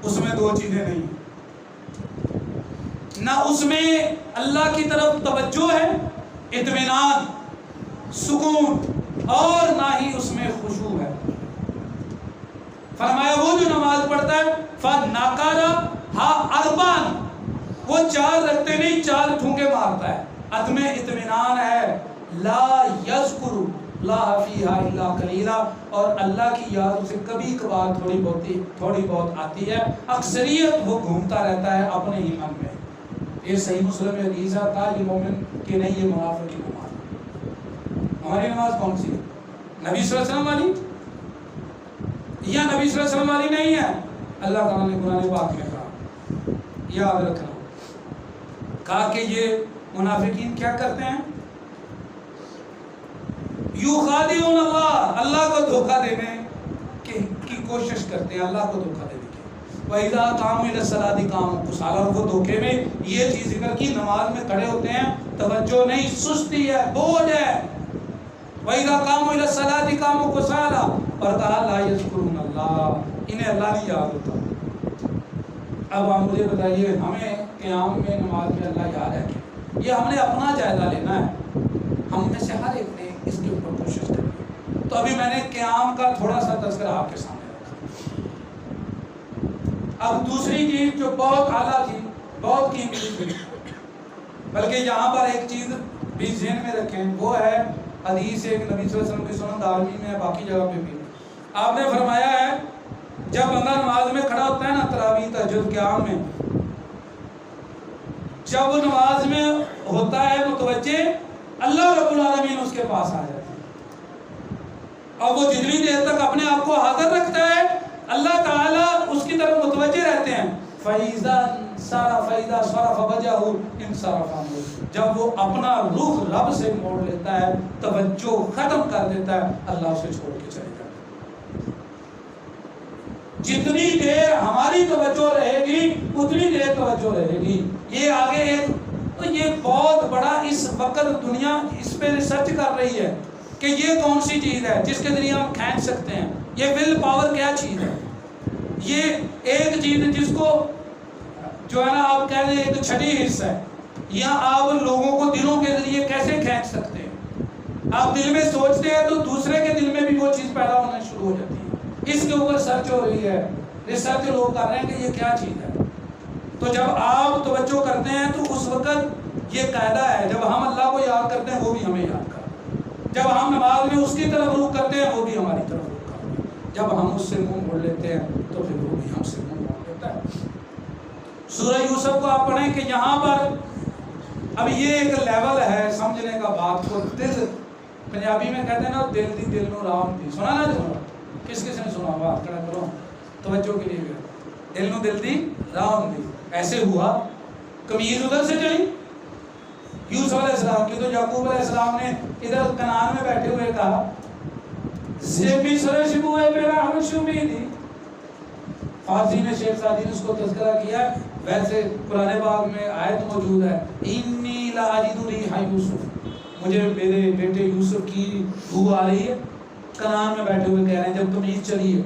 اس میں دو چیزیں نہیں ہیں، نہ اس میں اللہ کی طرف توجہ ہے، اطمینان، سکون، اور نہ ہی اس میں خشوع ہے۔ فرمایا وہ جو نماز پڑھتا ہے فَنَقَرَ أَرْبَعًا، وہ 4 رکھتے نہیں 4 ٹھونکے مارتا ہے، عدم اطمینان ہے، لا یذکر اللہ فیہا الا قلیلا، اور اللہ کی یاد اسے کبھی کبھار تھوڑی بہت آتی ہے، اکثریت وہ گھومتا رہتا ہے اپنے ہی من میں۔ یہ صحیح مسلم میں حدیث آتا ہے، یہ مومن کہ نہیں، یہ منافق کی نماز۔ ہماری نماز کون سی ہے؟ نبی صلی اللہ علیہ وسلم والی یا نبی صلی اللہ علیہ وسلم والی نہیں ہے؟ اللہ تعالیٰ نے قرآن پاک میں کہا، یاد رکھنا، کہا کہ یہ منافقین کیا کرتے ہیں؟ یخادعون اللہ، اللہ کو دھوکہ دینے کی کوشش کرتے ہیں، اللہ کو دھوکہ دینے کی۔ وَإِذَا قَامُوا إِلَى الصَّلَاةِ قَامُوا كُسَالَىٰ، اور وہ دھوکے میں یہ چیز ذکر کی، نماز میں کھڑے ہوتے ہیں توجہ نہیں، سستی ہے، بوجھ ہے۔ وَإِذَا قَامُوا إِلَى الصَّلَاةِ قَامُوا كُسَالَىٰ، اور کہا لا یذکرون اللہ، انہیں اللہ نہیں یاد ہوتا۔ اب آپ مجھے بتائیے، ہمیں قیام میں نماز میں اللہ یاد ہے کہ یہ ہم نے اپنا جائزہ لینا ہے، ہم میں سے ہر ایک نے اس کے اوپر کوشش کرنی۔ تو ابھی میں نے قیام کا تھوڑا سا تذکرہ آپ کے سامنے رکھا۔ اب دوسری چیز جو بہت اعلیٰ تھی، بہت قیمتی تھی، بلکہ یہاں پر ایک چیز بھی ذہن میں رکھیں، وہ ہے حدیث ایک نبی صلی اللہ علیہ وسلم کی سنن دارمی میں، باقی جگہ پہ بھی آپ نے فرمایا ہے، جب بندہ نماز میں کھڑا ہوتا ہے نا، تراویح تہجد قیام میں، جب وہ نماز میں ہوتا ہے متوجہ، اللہ رب العالمین اس کے پاس آ جاتے ہیں، اور وہ جتنی دیر تک اپنے آپ کو حاضر رکھتا ہے، اللہ تعالیٰ اس کی طرف متوجہ رہتے ہیں۔ فَإِذَا صَرَفَ وَجْهَهُ انصَرَفَ عَنْهُ، جب وہ اپنا رخ رب سے موڑ لیتا ہے، توجہ ختم کر دیتا ہے، اللہ اسے چھوڑ کے چلے جاتا ہے۔ جتنی دیر ہماری توجہ رہے گی اتنی دیر توجہ رہے گی۔ یہ آگے تو یہ بہت بڑا اس وقت دنیا اس پہ ریسرچ کر رہی ہے کہ یہ کون سی چیز ہے جس کے ذریعے ہم کھینچ سکتے ہیں، یہ ول پاور کیا چیز ہے، یہ ایک چیز جس کو جو ہے نا آپ کہہ دیں ایک چھٹی حصہ ہے، یا آپ لوگوں کو دلوں کے ذریعے کیسے کھینچ سکتے ہیں۔ آپ دل میں سوچتے ہیں تو دوسرے کے دل میں بھی وہ چیز پیدا ہونا شروع ہو جاتی ہے، اس کے اوپر سرچ ہو رہی ہے، ریسرچ لوگ کر رہے ہیں کہ یہ کیا چیز ہے۔ تو جب آپ توجہ کرتے ہیں تو اس وقت یہ قاعدہ ہے، جب ہم اللہ کو یاد کرتے ہیں وہ بھی ہمیں یاد کرتے ہیں، جب ہم نماز میں اس کی طرف رخ کرتے ہیں وہ بھی ہماری طرف رخ کرتے ہیں، جب ہم اس سے منہ موڑ لیتے ہیں تو پھر وہ بھی ہم سے منہ موڑ لیتا ہے۔ سورہ یوسف کو آپ پڑھیں کہ یہاں پر اب یہ ایک لیول ہے سمجھنے کا بات کو، دل پنجابی میں کہتے ہیں نا، دل دی دل نو رام دی، سنا نا جو کس کس نے سنا ہوا، کھڑا کرو توجہ کے لیے، دل نو دل دی رام دی، ایسے ہوا قمیض ادھر سے چلی یوسف علیہ السلام کی، تو یعقوب علیہ السلام نے ادھر کنعان میں بیٹھے ہوئے کہا زیبی سرے شبوئے میرا ہمشو میدی، فارسی میں شیخ سعدی نے اس کو تذکرہ کیا، ویسے قرآن پاک میں آیت موجود ہے، انی لاجد ریح یوسف، مجھے میرے بیٹے یوسف کی بو آ رہی ہے۔ کنعان میں بیٹھے ہوئے کہہ رہے ہیں جب تم عید چلی ہے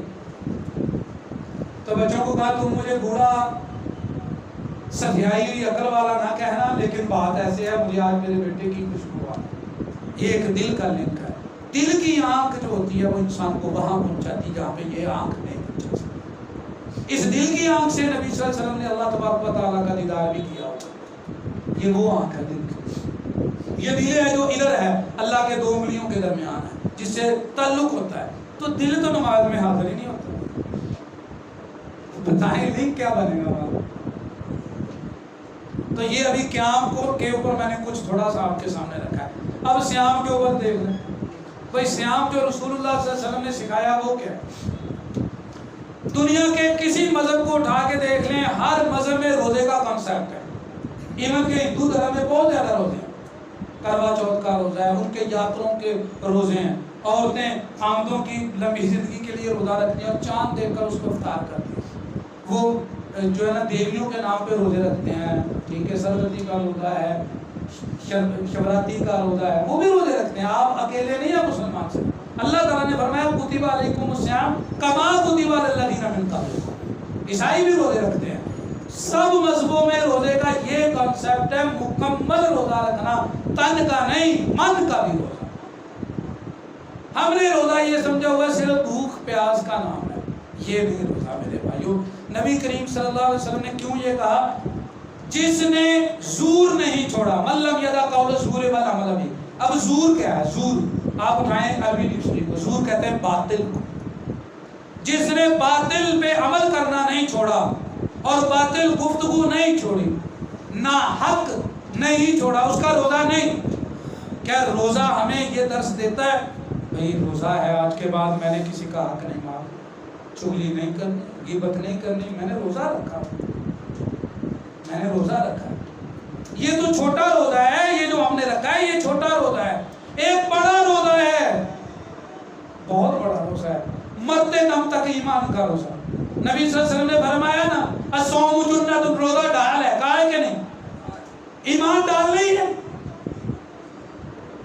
تو بچوں کو کہا تم مجھے بوڑھا سفیائی ہوئی عقل والا نہ کہنا، لیکن بات ایسے ہے مجھے آج میرے بیٹے کی خوشبو آ رہی۔ یہ ایک دل کا لنک ہے، دل کی آنکھ جو ہوتی ہے وہ انسان کو وہاں پہنچاتی جہاں پہ یہ آنکھ نہیں پہنچا سکتی۔ اس دل کی آنکھ سے نبی صلی اللہ علیہ وسلم نے اللہ تبارک و تعالیٰ کا دیدار بھی کیا ہوگا، یہ وہ آنکھ ہے دل کی، یہ دل ہے جو ادھر ہے اللہ کے 2 انگلیوں کے درمیان ہے جس سے تعلق ہوتا ہے، تو دل تو نماز میں حاضر ہی نہیں ہوتا، بتائیں لنک کیا بنے گا ہمارا۔ تو یہ ابھی قیام کے اوپر میں نے کچھ تھوڑا سا آپ کے سامنے رکھا ہے۔ اب صیام کے اوپر دیکھ لیں، بھائی صیام جو رسول اللہ صلی اللہ علیہ وسلم نے سکھایا وہ کیا ہے؟ دنیا کے کسی مذہب کو اٹھا کے دیکھ لیں، ہر مذہب میں روزے کا کنسیپٹ ہے، ایون کہ ہندو دھرم میں بہت زیادہ روزے ہیں، کروا چوتھ کا روزہ ہے، ان کے یاتروں کے روزے ہیں، عورتیں آمدوں کی لمبی زندگی کے لیے روزہ رکھتی ہیں اور چاند دیکھ کر اس کو افطار کرتی ہیں، وہ جو ہے نا دیویوں کے نام پہ روزے رکھتے ہیں، ٹھیک ہے، سرسوتی کا روزہ ہے، شیوراتی کا روزہ ہے، وہ بھی روزے رکھتے ہیں، آپ اکیلے نہیں ہیں مسلمان سے۔ اللہ تعالیٰ نے فرمایا کتب علیکم الصیام کما کتب علی الذین من قبلکم، عیسائی بھی روزے رکھتے ہیں. سب مذہبوں میں روزے کا یہ کانسیپٹ ہے مکمل روزہ رکھنا، تن کا نہیں من کا بھی روزہ. ہم نے روزہ یہ سمجھا ہوا صرف بھوک پیاس کا نام ہے، یہ نہیں روزہ میرے بھائیو. نبی کریم صلی اللہ علیہ وسلم نے کیوں یہ کہا؟ جس نے زور نہیں چھوڑا، من لم یدع قول الزور والعمل بہ. اب زور کیا ہے؟ زور آپ اٹھائیں عربی ڈکشنری کو، زور کہتے ہیں باطل کو. جس نے باطل پہ عمل کرنا نہیں چھوڑا اور باطل گفتگو نہیں چھوڑی، نہ حق نہیں چھوڑا، اس کا روزہ نہیں. کیا روزہ ہمیں یہ درس دیتا ہے بھئی روزہ ہے، آج کے بعد میں نے کسی کا حق نہیں مارا، چغلی نہیں کرنی، غیبت نہیں کرنی، میں نے روزہ رکھا، میں نے روزہ رکھا. یہ تو چھوٹا روزہ ہے، یہ جو ہم نے رکھا ہے یہ چھوٹا روزہ ہے. ایک بڑا روزہ ہے، بہت بڑا روزہ ہے، مرتے دم تک ایمان کا روزہ. نبی صلی اللہ علیہ وسلم نے فرمایا نا الصوم جنۃ، روزہ ڈال ہے، کہا ہے کہ نہیں؟ ایمان ڈال نہیں ہے،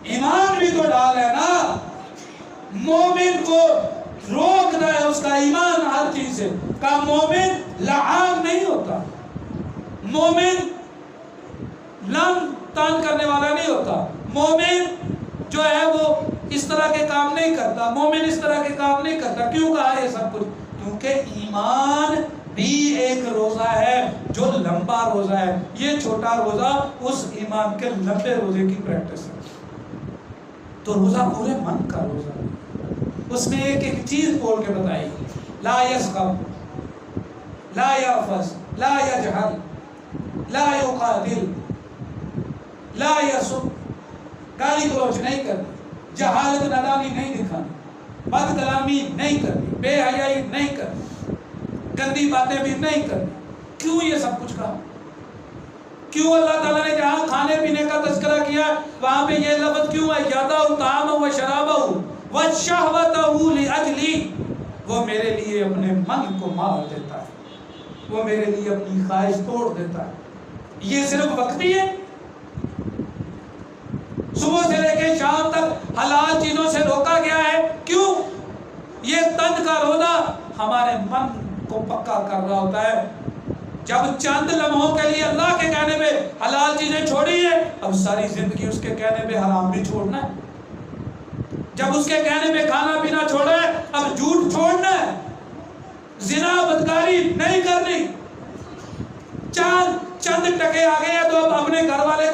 ایمان بھی تو ڈال ہے نا. مومن کو روکنا ہے اس کا ایمان ہر چیز سے. کا مومن لعان نہیں ہوتا، مومن لم تان کرنے والا نہیں ہوتا، مومن جو ہے وہ اس طرح کے کام نہیں کرتا، مومن اس طرح کے کام نہیں کرتا. کیوں کہا یہ سب کچھ؟ کیونکہ ایمان بھی ایک روزہ ہے جو لمبا روزہ ہے. یہ چھوٹا روزہ اس ایمان کے لمبے روزے کی پریکٹس ہے. تو روزہ پورے من کا روزہ ہے. اس میں ایک ایک چیز بول کے بتائی، لا یسخب، لا یعفس، لا یجہل، لا یقاتل، لا یسب، گالی گلوچ نہیں کرنی، جہالت نادانی نہیں دکھانی، بد کلامی نہیں کرنی، بے حیائی نہیں کرنی، گندی باتیں بھی نہیں کرنی. کیوں یہ سب کچھ کہا؟ کیوں اللہ تعالیٰ نے جہاں کھانے پینے کا تذکرہ کیا وہاں پہ یہ لفظ کیوں ہے؟ یَدَعُ طَعَامَهُ وَشَرَابَهُ وَشَهْوَتَهُ لِأَجْلِي. وہ میرے لیے اپنے من کو مار دیتا ہے، وہ میرے لیے اپنی خواہش توڑ دیتا ہے. یہ صرف وقتی ہے، صبح سے لے کے شام تک حلال چیزوں سے روکا گیا ہے. کیوں؟ یہ تن کا روزہ ہمارے من کو پکا کر رہا ہوتا ہے. جب چند لمحوں کے لیے اللہ کے کہنے پہ حلال چیزیں چھوڑی ہے، اب ساری زندگی اس کے کہنے پہ حرام بھی چھوڑنا ہے. جب اس کے کہنے پہ کھانا پینا چھوڑا ہے، اب جھوٹ چھوڑنا ہے، زنا بدکاری نہیں کرنی. چند ٹکے آ گئے ہیں تو اب اپنے گھر والی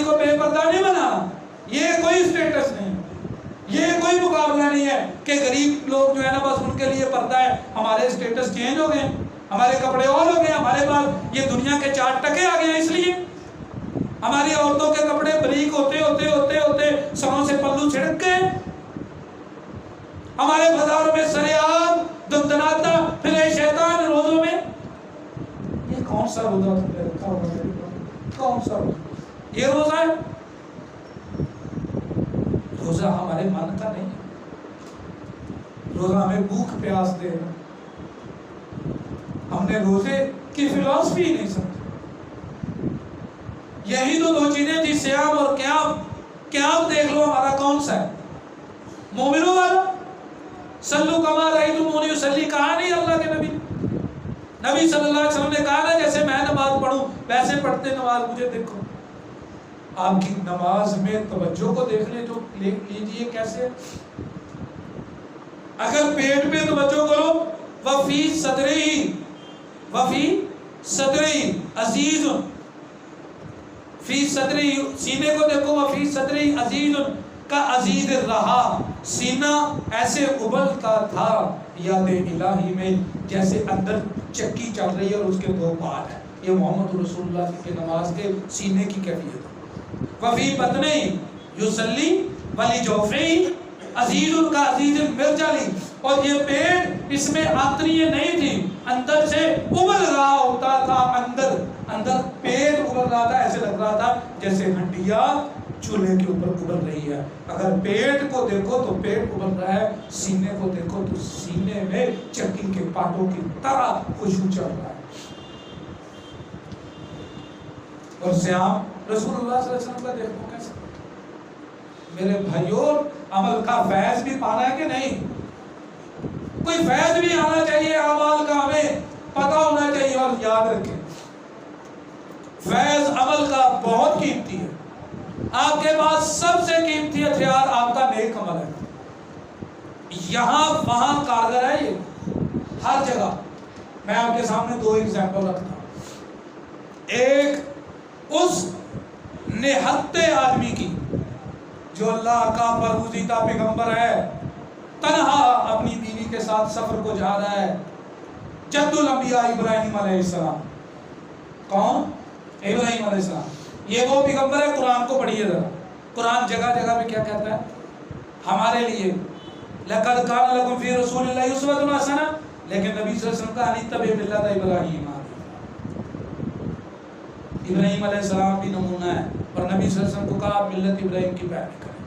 کو بے پردہ نہیں بنانا. یہ کوئی سٹیٹس نہیں، یہ کوئی مقابلہ نہیں ہے کہ غریب لوگ جو ہے نا بس ان کے لیے پردہ ہے. ہمارے سٹیٹس چینج ہو گئے، ہمارے کپڑے اور ہو گئے، ہمارے پاس یہ دنیا کے 4 ٹکے آ گئے ہیں. اس لیے ہماری عورتوں کے کپڑے بریک ہوتے سروں سے پلو چھڑک گئے. ہمارے بازاروں میں سریعام دندناتا پھرے شیطان روزوں میں. یہ کون سا روزہ تم نے رکھا ہوگا؟ کون سا روزہ؟ یہ روزہ ہے؟ روزہ ہمارے من کا نہیں ہے. روزہ ہمیں بھوک پیاس دے گا. ہم نے روزے کی فلسفی نہیں سمجھی. یہی تو 2 چیزیں تھی، صیام اور قیام. قیام دیکھ لو ہمارا کون سا ہے؟ مومنوں والا. صلو کما رأیتمونی اصلی کہا نہیں اللہ کے نبی صلی اللہ علیہ وسلم نے کہا نا جیسے میں نماز پڑھوں ویسے پڑھتے نماز مجھے دیکھو. آپ کی نماز میں توجہ کو دیکھ لیں جو لیجیے کیسے. اگر پیٹ پہ توجہ کرو، وفی صدری عزیز، فی صدری سینے کو دیکھو، وفی صدری عزیز کا عزیز رہا. سینہ ایسے ابلتا تھا یاد الہی میں جیسے اندر چکی چل رہی ہے اور اس کے 2 پار ہیں. یہ محمد رسول اللہ کی نماز کے سینے کی کیفیت ہے. وفی بطنی یصلی ولی جوفی عزیز کا عزیز مرجلی. اور یہ پیٹ اس میں آنتریاں نہیں تھی، اندر سے ابل رہا ہوتا تھا. اندر پیٹ ابل رہا تھا، ایسے لگ رہا تھا جیسے ہنڈیا چولہے کے اوپر ابل رہی ہے. اگر پیٹ کو دیکھو تو پیٹ ابل رہا ہے، سینے کو دیکھو تو سینے میں چکی کے پاٹوں کی طرح خوشبو چل رہا ہے. اور صیام رسول اللہ صلی اللہ علیہ وسلم کا دیکھو کیسے. میرے بھائیوں عمل کا فیض بھی پانا ہے کہ نہیں؟ کوئی فیض بھی آنا چاہیے اعمال کا. ہمیں آپ کے پاس سب سے قیمتی ہتھیار آپ کا نیک عمل ہے. یہاں وہاں کارگر ہے یہ ہر جگہ. میں آپ کے سامنے دو ایگزامپل رکھتا ہوں. ایک اس نہتے آدمی کی جو اللہ کا برگزیدہ پیغمبر ہے، تنہا اپنی بیوی کے ساتھ سفر کو جا رہا ہے. جد الانبیاء ابراہیم علیہ السلام. کون؟ ابراہیم علیہ السلام. یہ وہ پیغمبر ہے. قرآن کو پڑھیے ذرا. قرآن جگہ جگہ پہ کیا کہتا ہے ہمارے لیے؟ لَقَدْ كَانَ لَكُمْ فِي رَسُولِ اللَّهِ أُسْوَةٌ حَسَنَةٌ. لیکن نبی صلی اللہ علیہ وسلم کا ان اتَّبِعُوا مِلَّةَ ابراہیم. ابراہیم علیہ السلام بھی نمونہ ہے اور نبی صلی اللہ علیہ وسلم کو کہا ملت ابراہیم کی پیروی کریں.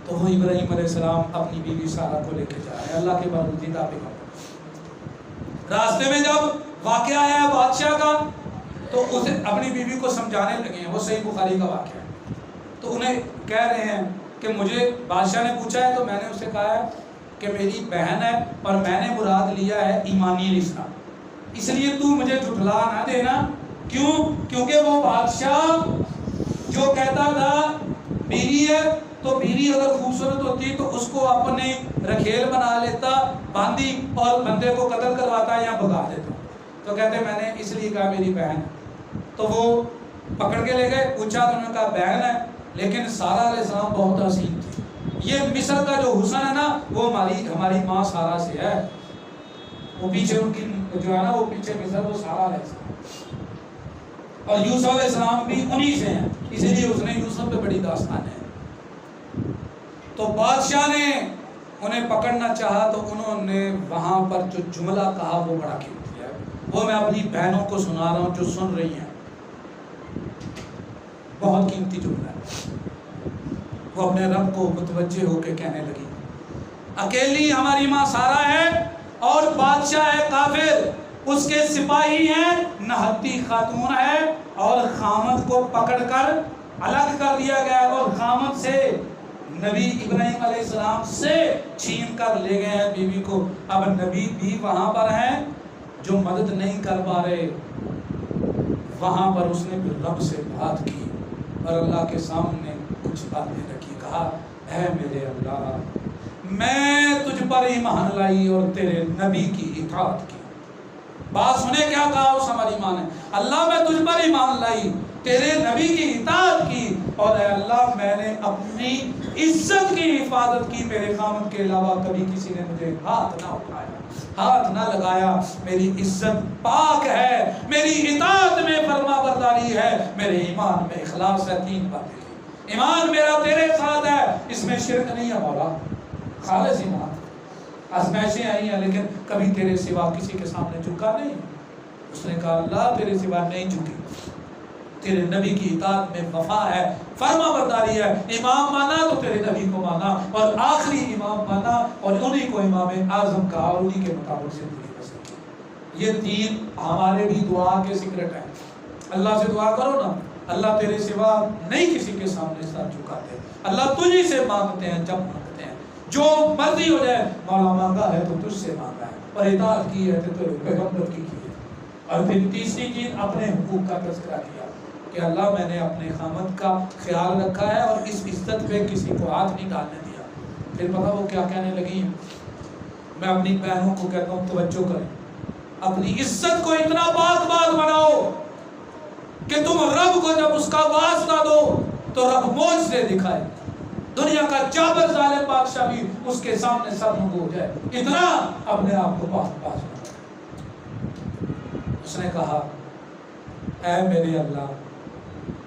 تو وہ ابراہیم علیہ السلام اپنی بیوی سارہ کو لے کے جا رہے ہیں، اللہ کے برگزیدہ پیغمبر. راستے میں جب واقعہ آیا بادشاہ کا تو اسے اپنی بیوی کو سمجھانے لگے ہیں. وہ صحیح بخاری کا واقعہ ہے. تو انہیں کہہ رہے ہیں کہ مجھے بادشاہ نے پوچھا ہے تو میں نے اسے کہا ہے کہ میری بہن ہے اور میں نے مراد لیا ہے ایمانی رشتہ، اس لیے تو مجھے جھٹلا نہ دینا. کیوں؟ کیونکہ وہ بادشاہ جو کہتا تھا بیوی ہے تو بیوی اگر خوبصورت ہوتی تو اس کو اپنے رکھیل بنا لیتا، باندھی اور بندے کو قتل کرواتا یا بھگا دیتا. تو کہتے میں نے اس لیے کہا میری بہن. تو وہ پکڑ کے لے گئے، پوچھا تو انہوں نے کہا بہن ہے، لیکن سارہ علیہ السلام بہت حسین تھی. یہ مصر کا جو حسن ہے نا وہ ہماری ماں سارہ سے ہے. وہ پیچھے ان کی جو ہے نا وہ پیچھے مصر وہ سارہ علیہ السلام. اور یوسف علیہ السلام بھی انہی سے ہیں، اسی لیے اس نے یوسف پہ بڑی داستان ہے. تو بادشاہ نے انہیں پکڑنا چاہا تو انہوں نے وہاں پر جو جملہ کہا وہ بڑا قیمتی ہے. وہ میں اپنی بہنوں کو سنا رہا ہوں جو سن رہی ہیں. بہت قیمتی جملہ ہے. وہ اپنے رب کو متوجہ ہو کے کہنے لگی اکیلی ہماری ماں سارہ ہے اور بادشاہ ہے کافر، اس کے سپاہی ہیں، نہتی خاتون ہے اور خامد کو پکڑ کر الگ کر دیا گیا اور خامد سے نبی ابراہیم علیہ السلام سے چھین کر لے گئے ہیں بیوی کو. اب نبی بھی وہاں پر ہیں جو مدد نہیں کر پا رہے. وہاں پر اس نے پھر رب سے بات کی اور اللہ کے سامنے کچھ باتیں رکھی. کہا اے میرے اللہ، میں تجھ پر ایمان لائی اور تیرے نبی کی اطاعت کی. بات سنے کیا کہا اس ہماری ماں نے؟ اللہ میں تجھ پر ایمان لائی، تیرے نبی کی اطاعت کی، اور اے اللہ میں نے اپنی عزت کی حفاظت کی. میرے خامد کے علاوہ کبھی کسی نے مجھے ہاتھ نہ اٹھایا، ہاتھ نہ لگایا. میری عزت پاک ہے، میری اطاعت میں فرما برداری ہے، میرے ایمان میں اخلاص ہے. 3 باتیں. ایمان میرا تیرے ساتھ ہے، اس میں شرک نہیں ہے مولا، خالص ایمان. آزمائشیں آئی ہیں لیکن کبھی تیرے سوا کسی کے سامنے جھکا نہیں. اس نے کہا اللہ تیرے سوا نہیں جھکی. تیرے نبی کی اطاعت میں وفا ہے، فرما برداری ہے. امام مانا تو تیرے نبی کو مانا، اور آخری امام مانا اور انہی کو امام اعظم کہا اور انہی کے مطابق زندگی بسر کی. یہ 3 ہمارے بھی دعا کے سیکرٹ ہیں. اللہ سے دعا کرو نا، اللہ تیرے سوا نہیں کسی کے سامنے سر جھکاتے. اللہ تجھی سے مانگتے ہیں جب مانگتے ہیں، جو مرضی ہو جائے. مولا مانگا ہے تو تجھ سے مانگا ہے، اور اطاعت کی ہے تو تیرے پیغمبر کی ہے. اور پھر تیسری چیز اپنے حقوق کا تذکرہ کیا کہ اللہ میں نے اپنے خامد کا خیال رکھا ہے اور اس عزت پہ کسی کو ہاتھ نہیں ڈالنے دیا. پھر پتہ وہ کیا کہنے لگی ہیں؟ میں اپنی بہنوں کو کہتا ہوں توجہ کریں، اپنی عزت کو اتنا پاک باز بناؤ کہ تم رب کو جب اس کا واسطہ دو تو رب معجزے دکھائے. دنیا کا جابر ظالم بادشاہ بھی اس کے سامنے سر نگو ہو جائے. اتنا اپنے آپ کو پاک باز بناؤ. اس نے کہا اے میرے اللہ،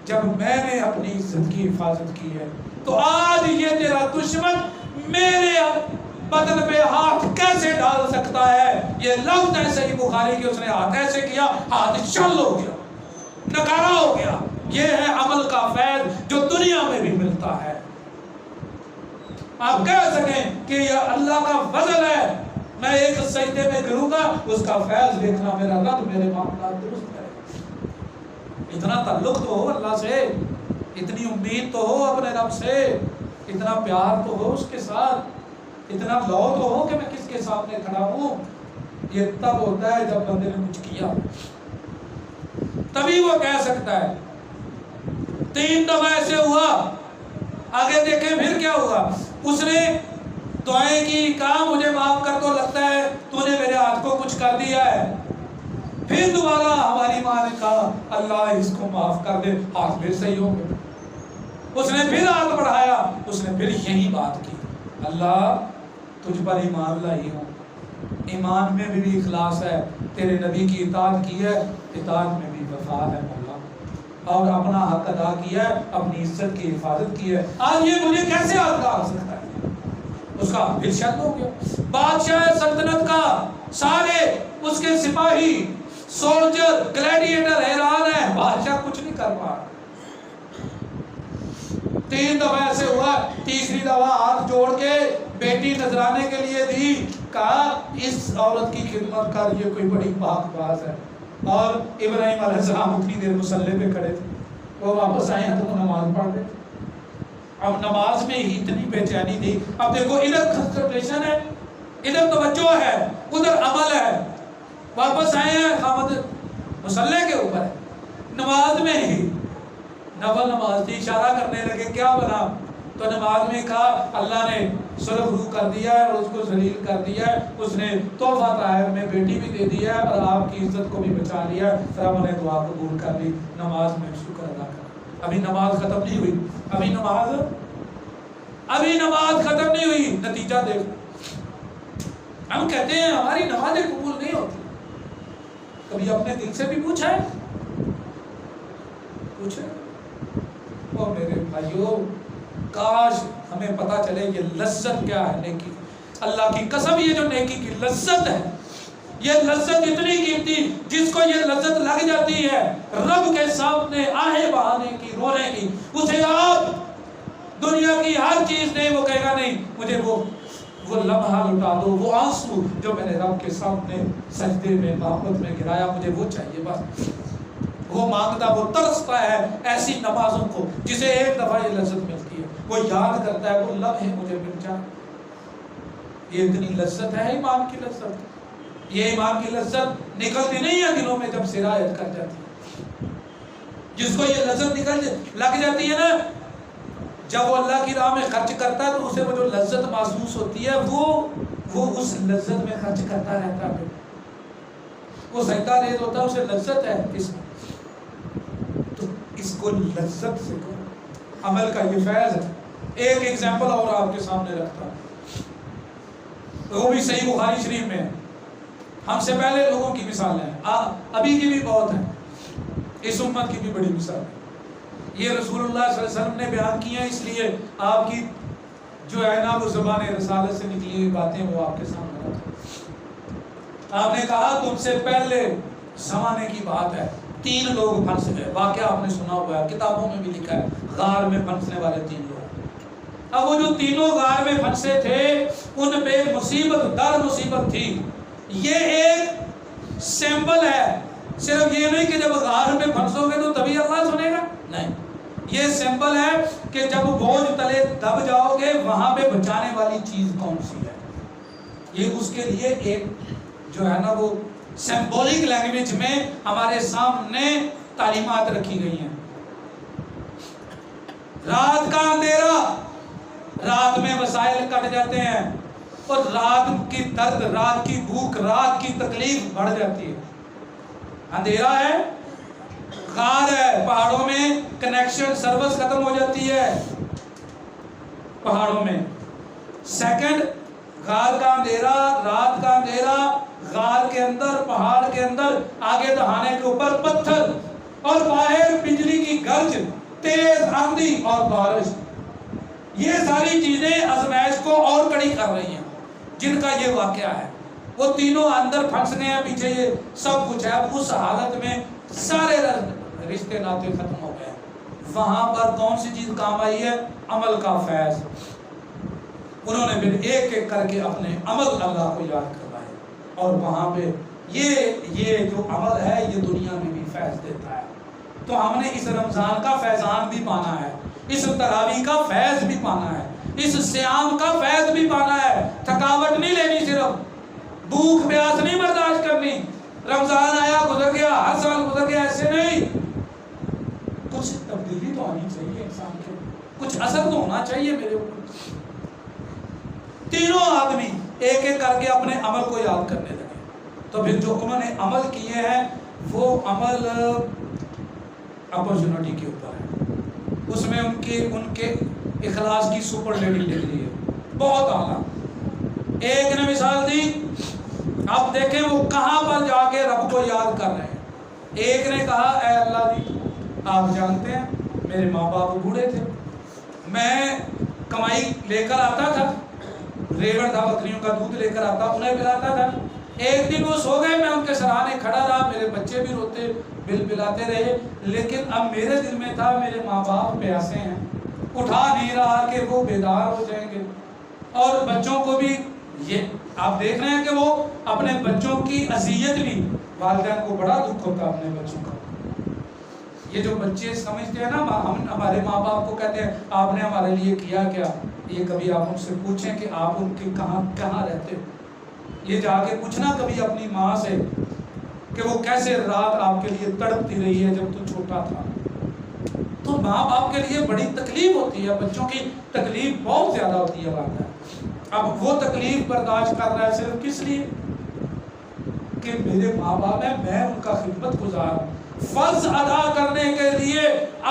جب میں نے اپنی عزت کی حفاظت کی ہے تو آج یہ تیرا دشمن میرے بدن پہ ہاتھ کیسے ڈال سکتا ہے؟ یہ لفظ ایسے ہی بخاری کی، اس نے ہاتھ ایسے کیا، ہاتھ شل ہو گیا، نکارا ہو گیا. یہ ہے عمل کا فیض جو دنیا میں بھی ملتا ہے. آپ کہہ سکیں کہ یہ اللہ کا فضل ہے، میں ایک سجدے میں گروں گا، اس کا فیض دیکھنا میرا رب میرے معاملات درست کرے. اتنا تعلق تو ہو اللہ سے، اتنی امید تو ہو اپنے رب سے، اتنا پیار تو ہو اس کے ساتھ، اتنا لو تو ہو کہ میں کس کے سامنے کھڑا ہوں. یہ تب ہوتا ہے جب بندے نے کچھ کیا، تبھی وہ کہہ سکتا ہے. 3 دفعہ ایسے ہوا. آگے دیکھیں پھر کیا ہوا. اس نے دعائیں کی, کہا مجھے معاف کر دو, لگتا ہے تو نے میرے ہاتھ کو کچھ کر دیا ہے. پھر دوبارہ ہماری ماں نے کہا اللہ اس کو معاف کر دے, ہاتھ پھر صحیح ہو گئے. اس نے پھر ہاتھ بڑھایا, اس نے پھر یہی بات کی, اللہ تجھ پر ایمان لائی ہوں, ایمان میں بھی اخلاص ہے, تیرے نبی کی اطاعت کی ہے, اطاعت میں بھی وفا ہے مولا, اور اپنا حق ادا کیا ہے, اپنی عزت کی حفاظت کی ہے. آج یہ مجھے کیسے حق آ سکتا ہے؟ اس کا پھر شک ہو گیا. بادشاہ سلطنت کا سارے اس کے سپاہی, سولجر, گلیڈیٹر حیران ہے, بادشاہ کچھ نہیں کر پا. 3 دفعہ ایسے ہوا. تیسری دفعہ ہاتھ جوڑ کے بیٹی نذرانے کے لیے دی, کہا اس عورت کی خدمت کر, یہ کوئی بڑی پاک باز ہے. اور ابراہیم علیہ السلام اتنی دیر مصلی پہ کھڑے تھے, وہ واپس آئے ہیں تو وہ نماز پڑھ رہے تھے. اب نماز میں ہی اتنی بے چینی تھی. اب دیکھو ادھر کنسنٹریشن ہے, ادھر توجہ ہے, ادھر عمل ہے. واپس آئے ہیں, خامد مصلی کے اوپر ہے, نماز میں ہی نفل نماز تھی. اشارہ کرنے لگے کیا بنا, تو نماز میں کہا اللہ نے سرخ روح کر دیا ہے اور اس کو ذلیل کر دیا ہے, اس نے تحفہ طاہر میں بیٹی بھی دے دیا ہے اور آپ کی عزت کو بھی بچا لیا ہے. رب نے دعا قبول کر لی. نماز میں شکر ادا کر. ابھی نماز ختم نہیں ہوئی, ابھی نماز ختم نہیں ہوئی. نتیجہ دیکھ. ہم کہتے ہیں ہماری نمازیں قبول نہیں ہوتی. کبھی اپنے دل سے بھی پوچھا ہے؟ او میرے بھائیو, کاش ہمیں پتا چلے یہ لذت کیا ہے نیکی. اللہ کی قسم, یہ جو نیکی کی لذت ہے, یہ لذت اتنی قیمتی, جس کو یہ لذت لگ جاتی ہے رب کے سامنے آہے بہانے کی, رونے کی, اسے آپ دنیا کی ہر چیز نہیں, وہ کہے گا نہیں مجھے وہ لمحہ لٹا دو, وہ آنسو جو میں نے رب کے سامنے سجدے میں محبت میں گرایا, مجھے وہ چاہیے بس. وہ مانگتا, وہ ترستا ہے ایسی نمازوں کو جسے ایک دفعہ یہ لذت ملتی ہے, وہ یاد کرتا ہے وہ لمحے مجھے مل جائے. یہ اتنی لذت ہے ایمان کی لذت. یہ ایمان کی لذت نکلتی نہیں ہے دلوں میں جب سرایت کر جاتی ہے. جس کو یہ لذت لگ جاتی ہے نا, جب وہ اللہ کی راہ میں خرچ کرتا ہے تو اسے وہ جو لذت محسوس ہوتی ہے وہ اس لذت میں خرچ کرتا رہتا ہے. وہ سجدہ ریز ہوتا ہے, اسے لذت ہے. تو اس کو لذت سے کرو. عمل کا یہ فیض ہے. ایک ایگزامپل اور آپ کے سامنے رکھتا ہوں, وہ بھی صحیح بخاری شریف میں ہے. ہم سے پہلے لوگوں کی مثال ہے, ابھی کی بھی بہت ہے, اس امت کی بھی بڑی مثال ہے. یہ رسول اللہ صلی اللہ علیہ وسلم نے بیان کی ہیں, اس لیے آپ کی جو ہے نا وہ زبان رسالت سے نکلی ہوئی باتیں وہ آپ کے سامنے رکھتا ہوں. آپ نے کہا تم سے پہلے زمانے کی بات ہے, 3 لوگ پھنس گئے. واقعہ آپ نے سنا ہوا ہے, کتابوں میں بھی لکھا ہے, غار میں پھنسنے والے 3 لوگ. اب وہ جو تینوں غار میں پھنسے تھے ان پہ مصیبت در مصیبت تھی. یہ ایک سیمپل ہے, صرف یہ نہیں کہ جب غار میں پھنسو گے تو تبھی اللہ سنے گا, نہیں. یہ سیمپل ہے کہ جب بوجھ تلے دب جاؤ گے وہاں پہ بچانے والی چیز کون سی ہے. یہ اس کے لیے ایک جو ہے نا وہ سمبولک لینگویج میں ہمارے سامنے تعلیمات رکھی گئی ہیں. رات کا اندھیرا, رات میں وسائل کٹ جاتے ہیں اور رات کی درد, رات کی بھوک, رات کی تکلیف بڑھ جاتی ہے. اندھیرا ہے, غار ہے, پہاڑوں میں کنیکشن سروس ختم ہو جاتی ہے پہاڑوں میں. سیکنڈ, غار کا اندھیرا, رات کا اندھیرا, غار کے اندر, پہاڑ کے اندر, آگے دہانے کے اوپر پتھر, اور باہر بجلی کی گرج, تیز آندھی اور بارش. یہ ساری چیزیں آزمائش کو اور کڑی کر رہی ہیں جن کا یہ واقعہ ہے. وہ تینوں اندر پھنس گئے ہیں, پیچھے یہ سب کچھ ہے. اس حالت میں سارے رشتے ناطے ختم ہو گئے. وہاں پر کون سی چیز کام آئی ہے؟ عمل کا فیض. انہوں نے پھر ایک ایک کر کے اپنے عمل اللہ کو یاد کروائے, اور وہاں پہ یہ جو عمل ہے یہ دنیا میں بھی فیض دیتا ہے. تو ہم نے اس رمضان کا فیضان بھی پانا ہے, اس تراویح کا فیض بھی پانا ہے, اس صیام کا فیض بھی پانا ہے. تھکاوٹ نہیں لینی, صرف بھوک پیاس نہیں برداشت کرنی. رمضان آیا گزر گیا, ہر سال گزر گیا, ایسے نہیں. کچھ تبدیلی تبدیلی تو آنی چاہیے انسان کے، کچھ اثر تو ہونا چاہیے میرے اوپر۔ تینوں آدمی ایک ایک کر کے اپنے عمل کو یاد کرنے لگے۔ تو پھر جو انہوں نے عمل کیے ہیں وہ عمل اپرچونٹی کے اوپر ہے، اس میں ان کے اخلاص کی سپرلیٹو ڈگری ہے، بہت اعلیٰ۔ ایک نے مثال دی، آپ دیکھیں وہ کہاں پر جا کے رب کو یاد کر رہے ہیں۔ ایک نے کہا اے اللہ جی آپ جانتے ہیں میرے ماں باپ بوڑھے تھے، میں کمائی لے کر آتا تھا، ریوڑ تھا، بکریوں کا دودھ لے کر آتا انہیں پلاتا تھا۔ ایک دن وہ سو گئے، میں ان کے سرانے کھڑا رہا، میرے بچے بھی روتے بل بلاتے رہے، لیکن اب میرے دل میں تھا میرے ماں باپ پیاسے ہیں، اٹھا نہیں رہا کہ وہ بیدار ہو جائیں گے۔ اور بچوں کو بھی یہ آپ دیکھ رہے ہیں کہ وہ اپنے بچوں کی اذیت بھی، والدین کو بڑا دکھ ہوتا ہے اپنے بچوں کا۔ یہ جو بچے سمجھتے ہیں نا، ہم ہمارے ماں باپ کو کہتے ہیں آپ نے ہمارے لیے کیا کیا، یہ کبھی آپ ان سے پوچھیں کہ آپ ان کے کہاں رہتے ہو، یہ جا کے پوچھنا کبھی اپنی ماں سے کہ وہ کیسے رات آپ کے لیے تڑپتی رہی ہے جب تو چھوٹا تھا۔ تو ماں باپ کے لیے بڑی تکلیف ہوتی ہے، بچوں کی تکلیف بہت زیادہ ہوتی ہے والدہ۔ اب وہ تکلیف برداشت کر رہا ہے صرف کس لیے کہ میرے ماں باپ ہیں، میں ان کا خدمت گزار ہوں، فرض ادا کرنے کے لیے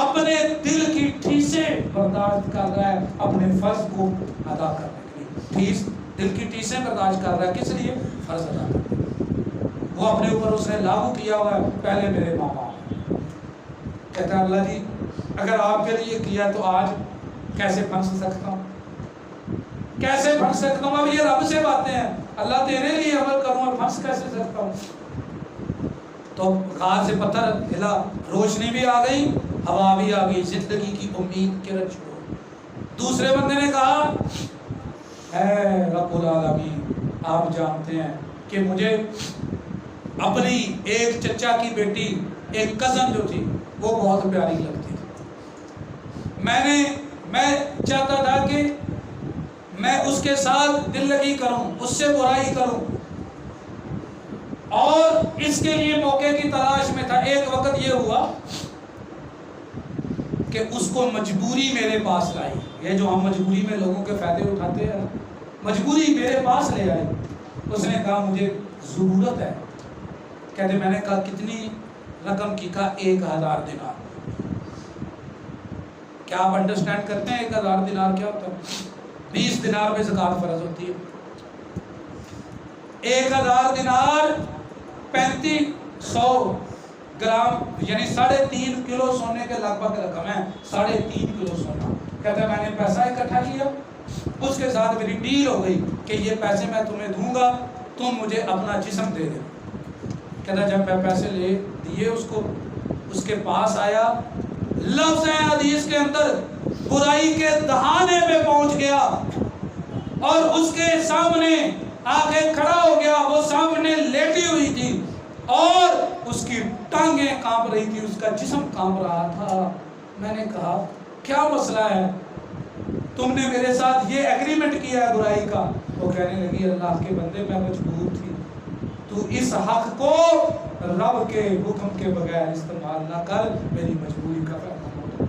اپنے دل کی ٹھیسیں برداشت کر رہا ہے، اپنے فرض کو ادا کرنے کے لیے دل کی ٹھیسیں برداشت کر رہا ہے، کس لیے؟ فرض ادا کرنے، وہ اپنے اوپر اس نے لاگو کیا ہوا ہے، پہلے میرے ماں باپ۔ کہتا ہے اللہ جی اگر آپ کے لیے کیا تو آج کیسے پھنس سکتا ہوں، کیسے پھنس سکتا ہوں؟ اب یہ رب سے باتیں ہیں، اللہ تیرے لیے عمل کروں اور پھنس کیسے سکتا ہوں؟ تو غار سے پتھر ہلا، روشنی بھی آ گئی، ہوا بھی آ گئی، زندگی کی امید کرن چھوڑ۔ دوسرے بندے نے کہا اے رب العالمین آپ جانتے ہیں کہ مجھے اپنی ایک چچا کی بیٹی، ایک کزن جو تھی وہ بہت پیاری لگتی تھی، میں چاہتا تھا کہ میں اس کے ساتھ دل لگی کروں، اس سے برائی کروں، اور اس کے لیے موقع کی تلاش میں تھا۔ ایک وقت یہ ہوا کہ اس کو مجبوری میرے پاس لائی، یہ جو ہم مجبوری میں لوگوں کے فائدے اٹھاتے ہیں، مجبوری میرے پاس لے آئی۔ اس نے کہا مجھے ضرورت ہے، کہتے میں نے کہا کتنی رقم کی؟ کہا 1000 دینار۔ کیا آپ انڈرسٹینڈ کرتے ہیں 1000 دینار کیا ہوتا ہے؟ 20 دینار میں زکوٰۃ فرض ہوتی ہے۔ 1000 دینار 3500 گرام یعنی 3.5 کلو سونے کے لگ بھگ رقم ہے، 3.5 کلو سونا۔ کہتا ہے میں نے پیسہ اکٹھا کیا، اس کے ساتھ میری ڈیل ہو گئی کہ یہ پیسے میں تمہیں دوں گا، تم مجھے اپنا جسم دے دے۔ کہتا جب میں پیسے لے دیے اس کو، اس کے پاس آیا، لفظ ہے حدیث کے اندر برائی کے دہانے میں پہنچ گیا اور اس کے سامنے آ کے کھڑا ہو گیا۔ وہ سامنے لیٹی ہوئی تھی اور اس کی ٹانگیں کانپ رہی تھی، اس کا جسم کانپ رہا تھا۔ میں نے کہا کیا مسئلہ ہے، تم نے میرے ساتھ یہ ایگریمنٹ کیا ہے برائی کا؟ وہ کہنے لگی اللہ کے بندے میں مجبور تھی، تو اس حق کو رب کے حکم کے بغیر استعمال نہ کر، میری مجبوری کا فائدہ ہو۔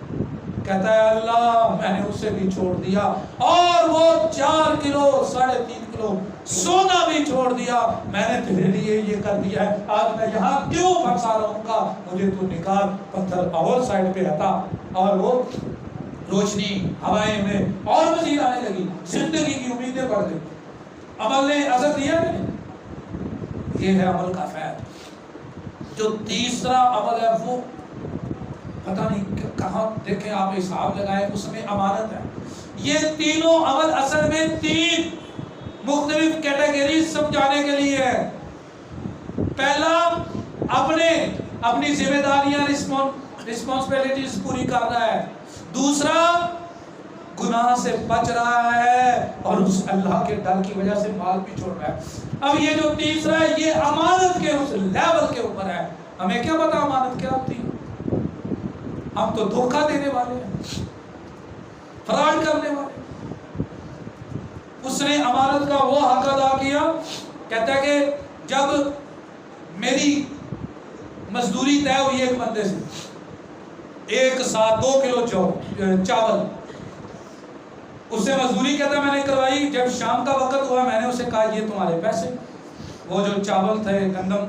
کہتا ہے اللہ میں نے اسے بھی چھوڑ دیا اور وہ 4 کلو 3.5 کلو سونا بھی چھوڑ دیا، میں نے تیرے لیے یہ کر دیا ہے، آج میں یہاں کیوں پھنسا رہوں گا، مجھے تو نکال۔ پتھر اور سائڈ پہ ہٹا اور وہ روشنی ہوائیں میں اور مزید آنے لگی، زندگی کی امیدیں بڑھ گئی۔ عمل نے اثر دیا نہیں۔ یہ ہے عمل کا فائدہ۔ جو تیسرا عمل ہے وہ پتہ نہیں کہاں، دیکھیں آپ حساب لگائیں، اس میں امانت ہے۔ یہ تینوں عمل اصل میں 3 مختلف کیٹیگریز سمجھانے کے لیے ہے۔ پہلا اپنی ذمہ داریاں رسپانسبلٹیز پوری کر رہا ہے، دوسرا گناہ سے بچ رہا ہے اور اس اللہ کے ڈر کی وجہ سے مال بھی چھوڑ رہا ہے۔ اب یہ جو تیسرا ہے یہ امانت کے اس لیول کے اوپر ہے۔ ہمیں کیا پتا امانت کیا ہوتی ہے؟ ہم تو دھوکہ دینے والے ہیں، فراڈ کرنے والے۔ اس نے امانت کا وہ حق ادا کیا، کہتا ہے کہ جب میری مزدوری طے ہوئی ایک بندے سے، ایک ساتھ 2 کلو چاول. اس سے مزدوری کہتا ہے میں نے کروائی. جب شام کا وقت ہوا میں نے اسے کہا یہ تمہارے پیسے. وہ جو چاول تھے گندم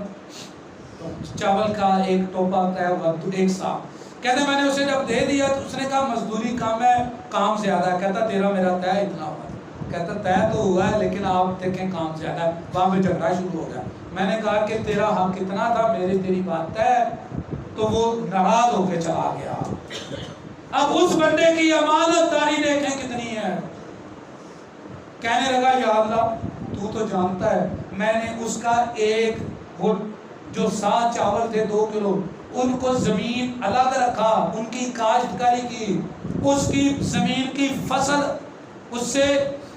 چاول کا ایک ٹوپا طے ہوا 1 سا. کہتے میں نے اسے جب دے دیا تو اس نے کہا مزدوری کم ہے کام زیادہ ہے. کہتا تیرا میرا طے اتنا ہوا. کہتا طے تو ہوا ہے لیکن آپ دیکھیں کام زیادہ ہے. وہاں پہ جھگڑا شروع ہو گیا. میں نے کہا کہ تیرا حق کتنا تھا میری تیری بات طے. تو وہ ناراض ہو کے چلا گیا. اب اس بندے کی امانت داری دیکھیں کتنی ہے. کہنے لگا یا اللہ تو جانتا ہے میں نے اس کا ایک جو 7 چاول تھے 2 کلو ان کو زمین الگ رکھا, ان کی کاشتکاری کی, اس کی زمین کی فصل, اس سے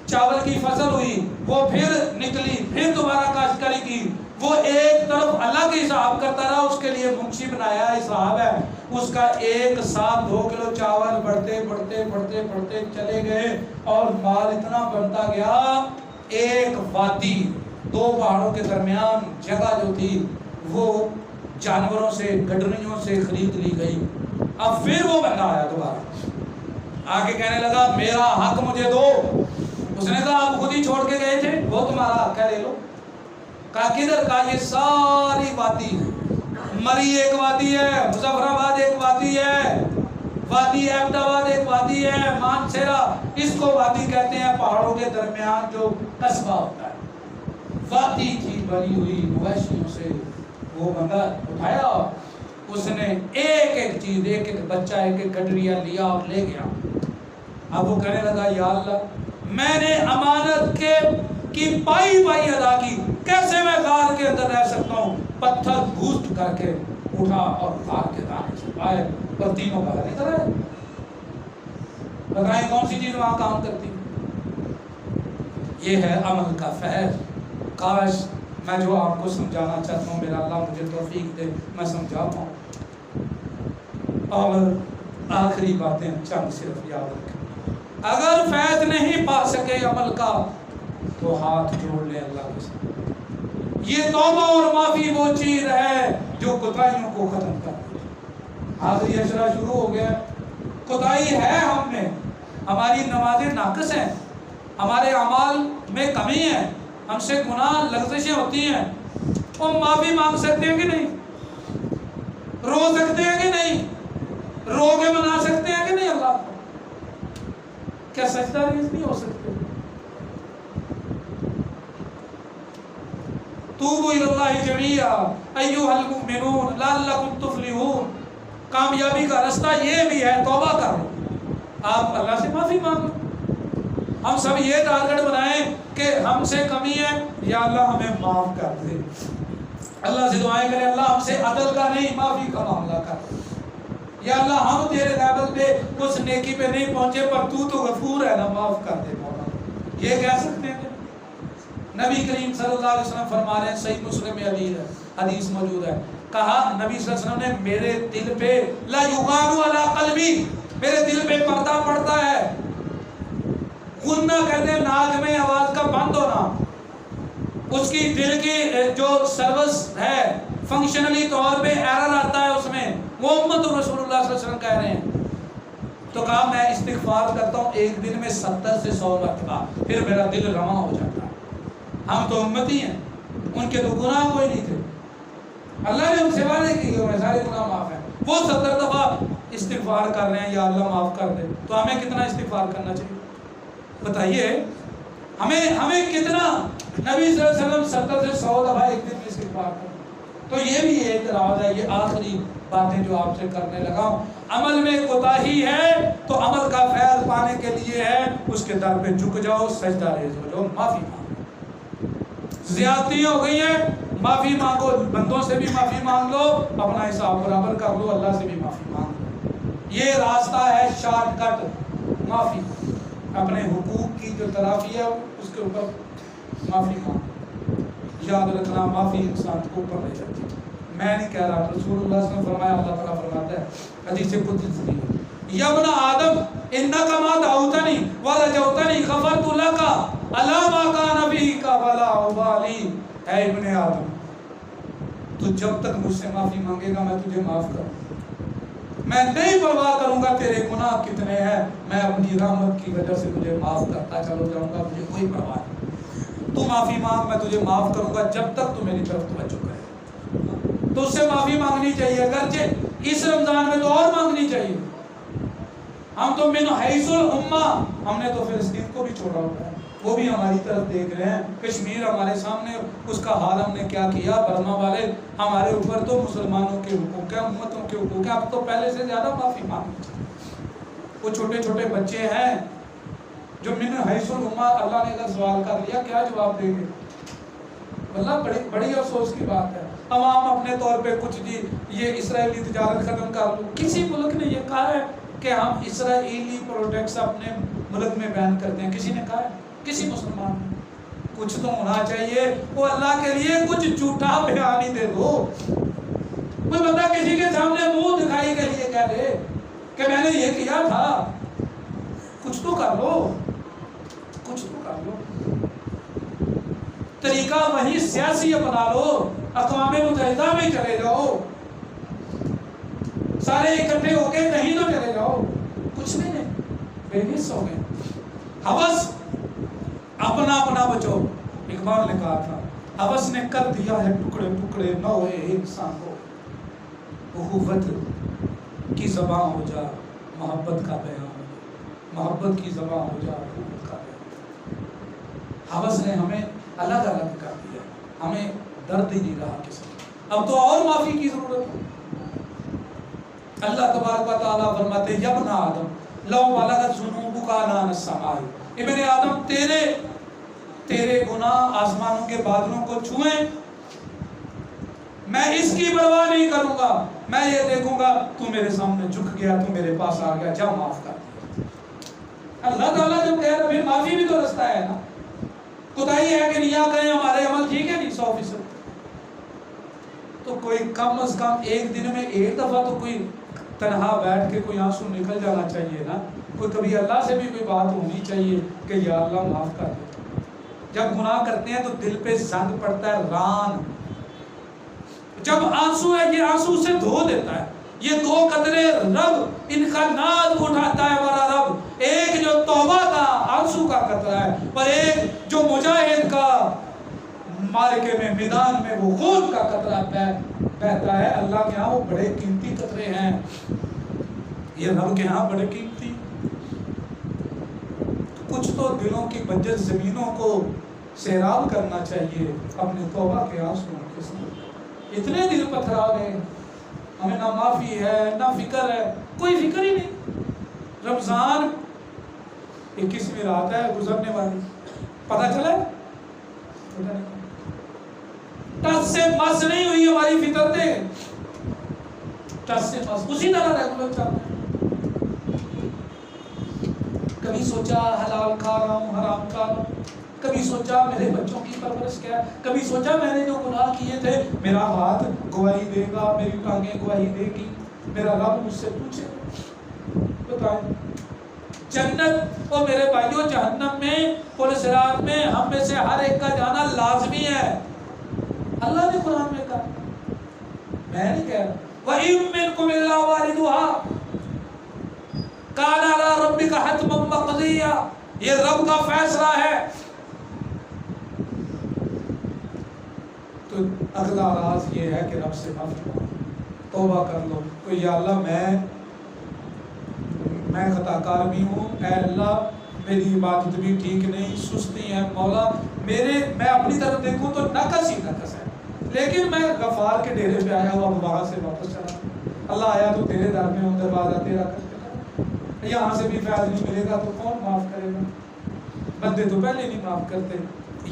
چاول کی فصل ہوئی, وہ پھر نکلی, پھر دوبارہ کاشتکاری کی. وہ ایک طرف الگ حساب کرتا رہا, اس کے لیے منشی بنایا حساب ہے. اس کا ایک ساتھ 2 کلو چاول بڑھتے چلے گئے اور مال اتنا بنتا گیا. ایک وادی 2 پہاڑوں کے درمیان جگہ جو تھی وہ جانوروں سے گڈریوں سے خرید لی گئی. اب پھر وہ بندہ آیا دوبارہ آگے کہنے لگا میرا حق مجھے دو. اس نے کہا آپ خود ہی چھوڑ کے گئے تھے, وہ تمہارا حق ہے لے لو. کہا کدھر؟ کہا یہ ساری وادی, مری ایک وادی ہے, مظفر آباد ایک وادی ہے, وادی احمد آباد ایک وادی ہے, مانسیرا اس کو وادی کہتے ہیں. پہاڑوں کے درمیان جو قصبہ ہوتا ہے وادی تھی بنی ہوئی مویشیوں سے. وہ بندہ اٹھایا, اس نے ایک ایک چیز, ایک ایک بچہ, ایک ایک گڈریا لیا اور لے گیا. اب وہ کہنے لگا یا اللہ میں نے امانت کی پائی ادا کی, کیسے میں غار کے اندر رہ سکتا ہوں؟ پتھر گھوسٹ کر کے اٹھا اور غار کے دانے سے آئے اور تینوں باہر نکل آئے. بتائیں کون سی چیز وہاں کام کرتی؟ یہ ہے عمل کا فیض. کاش میں جو آپ کو سمجھانا چاہتا ہوں میرا اللہ مجھے توفیق دے میں سمجھا پاؤں. اور آخری باتیں چند صرف یاد رکھیں. اگر فیض نہیں پا سکے عمل کا تو ہاتھ جوڑ لے اللہ کے ساتھ. یہ توبہ اور معافی وہ چیز ہے جو کوتاہیوں کو ختم کر دے. آخری اشرا شروع ہو گیا. کوتاہی ہے ہم میں, ہماری نمازیں ناقص ہیں, ہمارے اعمال میں کمی ہے, ہم سے گناہ لغزشیں ہوتی ہیں. وہ معافی مانگ سکتے ہیں کہ نہیں؟ رو سکتے ہیں کہ نہیں؟ رو کے منا سکتے ہیں کہ نہیں اللہ کو؟ کیا سجدہ ریز نہیں ہو سکتے؟ توبوا الی اللہ جمیعا ایھا المؤمنون لعلکم تفلحون. کامیابی کا راستہ یہ بھی ہے, توبہ کرو, آپ اللہ سے معافی مانگو. ہم سب یہ ٹارگٹ بنائیں کہ ہم سے کمی ہے, یا اللہ ہمیں معاف کر دے. اللہ سے دعائیں کریں اللہ ہم سے عدل کا نہیں معافی کا معاملہ کر. یا اللہ ہم تیرے لیول پہ اس نیکی پہ نہیں پہنچے پر تو غفور ہے نا, معاف کر دے مولا. یہ کہہ سکتے ہیں. نبی کریم صلی اللہ علیہ وسلم فرما رہے ہیں, صحیح مسلم میں حدیث موجود ہے, کہا نبی صلی اللہ علیہ وسلم نے میرے دل پہ لا یغار علی قلبی, میرے دل پہ پردہ پڑتا ہے. غنہ کہتے ہیں ناک میں آواز کا بند ہونا, اس کی دل کی جو سروس ہے فنکشنلی طور پہ ایرر آتا ہے اس میں. محمد رسول اللہ صلی اللہ علیہ وسلم کہہ رہے ہیں. تو کہا میں استغفار کرتا ہوں ایک دن میں 70 سے 100 مرتبہ, پھر میرا دل رواں ہو جاتا ہے. ہم تو امتی ہیں, ان کے تو گناہ کوئی نہیں تھے, اللہ نے ان سے وعدے کی کہ سارے گناہ معاف ہیں. وہ 70 دفعہ استغفار کر رہے ہیں یا اللہ معاف کر دے. تو ہمیں کتنا استغفار کرنا چاہیے بتائیے؟ ہمیں کتنا؟ نبی صلی اللہ علیہ وسلم 70 سے 100 دفعہ ایک دن میں استغفار کرتے. تو یہ بھی اعتراض ہے. یہ آخری باتیں جو آپ سے کرنے لگا ہوں, عمل میں کوتاہی ہے تو عمل کا فیض پانے کے لیے ہے, اس کے در پہ جھک جاؤ, سجدہ ریز ہو جاؤ, معافی مانگو. زیادتی ہو گئی ہے, معافی مانگو, بندوں سے بھی معافی مانگ لو, اپنا حساب برابر کر لو, اللہ سے بھی معافی مانگ لو. یہ راستہ ہے شارٹ کٹ معافی. اپنے حقوق کی جو تلافی ہے اس کے اوپر معافی مانگو. یاد رکھنا معافی انسان کو اوپر لے جاتی ہے. میں نہیں کہہ رہا, رسول اللہ صلی اللہ علیہ وسلم فرمایا, اللہ تعالیٰ فرماتا ہے حدیث قدسی ہے, یا ابن آدم انک ما دعوتنی ورجوتنی غفرت لک علی ما کان بک ولا ابالی. اے ابن آدم تو جب تک مجھ سے معافی مانگے گا میں تجھے معاف کروں. میں نہیں پرواہ کروں گا تیرے گناہ کتنے ہیں، میں اپنی رحمت کی وجہ سے تجھے معاف کرتا چلو جاؤں گا، مجھے کوئی پرواہ نہیں، تو معافی مانگ، میں تجھے معاف کروں گا جب تک تو میری طرف توجہ کرے۔ تو اس سے معافی مانگنی چاہیے، اگرچہ اس رمضان میں تو اور مانگنی چاہیے۔ ہم تو من حیث الامہ، ہم نے تو فلسطین کو بھی چھوڑا ہوتا ہے، وہ بھی ہماری طرف دیکھ رہے ہیں، کشمیر ہمارے سامنے، اس کا حال ہم نے کیا کیا، برما والے ہمارے اوپر تو مسلمانوں کے حقوق ہیں، امتوں کے حقوق ہیں، اب تو پہلے سے زیادہ معافی مانگنی چاہیے۔ وہ چھوٹے چھوٹے بچے ہیں جو من حیث الامہ، اللہ نے اگر سوال کر لیا کیا جواب دیں گے؟ اللہ بڑی افسوس کی بات ہے۔ عوام اپنے طور پہ کچھ جی یہ اسرائیلی تجارت ختم کر لو، کسی ملک نے یہ کہا ہے کہ ہم اسرائیلی پروڈکٹس اپنے ملک میں بین کرتے ہیں؟ کسی نے کہا ہے؟ کسی مسلمان نے؟ کچھ تو ہونا چاہیے، وہ اللہ کے لیے کچھ جھوٹا بیان ہی دے دو، کوئی بندہ کسی کے سامنے منہ دکھائی کے لیے کہہ دے کہ میں نے یہ کیا تھا، کچھ تو کر لو، کچھ تو کر لو۔ طریقہ وہی سیاسی اپنا لو، اقوام متحدہ میں چلے جاؤ، سارے اکٹھے ہو کے کہیں تو چلے جاؤ، کچھ بھی نہیں، بے حس ہو گئے۔ ہوس اپنا اپنا بچو، اقبال نے کہا تھا ہوس نے کر دیا ہے ٹکڑے ٹکڑے نوے انسان کو، اخوت کی زبان ہو جا محبت کا بیان، محبت کی زبان ہو جا اخوت کا بیان۔ ہوس نے ہمیں الگ الگ کر دیا، ہمیں درد ہی نہیں رہا کسی، اب تو اور معافی کی ضرورت ہے۔ اللہ تبارک و تعالیٰ فرماتے ہیں یبن آدم لو بلغت ذنوبک عنان السماء، ابن آدم تیرے گناہ آسمانوں کے بادلوں کو چھوئیں، میں اس کی پرواہ نہیں کروں گا، میں یہ دیکھوں گا تو میرے سامنے جھک گیا، تو میرے پاس آ گیا، جا معاف کر دیا۔ اللہ تعالیٰ جب کہہ رہا پھر معافی بھی تو رستہ ہے نا، خدائی ہے کہ نہیں کہیں ہمارے عمل ٹھیک ہے نہیں 100%، تو کوئی کم از کم ایک دن میں ایک دفعہ تو کوئی تنہا بیٹھ کے کوئی آنسو نکل جانا چاہیے نا، کوئی کبھی اللہ سے بھی کوئی بات ہونی چاہیے کہ یا اللہ معاف کر دے۔ جب گناہ کرتے ہیں تو دل پہ زنگ پڑتا ہے، ران، جب آنسو ہے یہ آنسو سے دھو دیتا ہے، یہ 2 قطرے رب ان کا ناز اٹھاتا ہے ہمارا رب، ایک جو توبہ کا آنسو کا قطرہ ہے اور ایک جو مجاہد کا مارکے میں میدان میں وہ خون کا قطرہ بہتا ہے، اللہ کے ہاں وہ بڑے قیمتی قطرے ہیں، یہ رب کے ہاں بڑے قیمتی۔ کچھ تو دلوں کی بنجر زمینوں کو سیراب کرنا چاہیے اپنے توبہ کے آنسوں کے ساتھ۔ اتنے دل پتھرا گئے، ہمیں نہ معافی ہے نہ فکر ہے، کوئی فکر ہی نہیں۔ رمضان 21ویں رات ہے گزرنے والی، پتہ چلا ہے؟ ٹس سے مس نہیں ہوئی ہماری فطرتیں، ٹس سے مس اسی طرح ریگولر چل رہا ہے۔ کبھی سوچا حلال کھا رہا ہوں حرام کھا رہا ہوں، کبھی سوچا میرے بچوں کی پرورش کیا ہے، کبھی سوچا میں نے جو گناہ کیے تھے میرا ہاتھ گواہی دے گا، میری ٹانگیں گواہی دے گی، میرا رب مجھ سے پوچھے۔ بتائیں جنت اور میرے بھائیوں جہنم میں پل صراط میں ہم میں سے ہر ایک کا جانا لازمی ہے، اللہ نے قرآن میں کہا، میں نہیں کہہ رہا۔ وَإِن مِّنكُمْ إِلَّا وَارِدُهَا كَانَ عَلَىٰ رَبِّكَ حَتْمًا مَّقْضِيًّا، یہ رب کا فیصلہ ہے۔ تو اگلا راز یہ ہے کہ رب سے معافی مانگو، توبہ کر لو کہ یا اللہ میں خطا کار بھی ہوں، اے اللہ میری عبادت بھی ٹھیک نہیں، سستی ہے مولا، میں اپنی طرف دیکھوں تو نقص ہی نقص ہے، لیکن میں غفار کے ڈیرے پہ آیا ہوا، وہاں سے واپس چلا، اللہ آیا تو تیرے در میں ہوں، دروازہ تیرا کر، یہاں سے بھی فیض نہیں ملے گا تو کون معاف کرے گا؟ بندے تو پہلے نہیں معاف کرتے،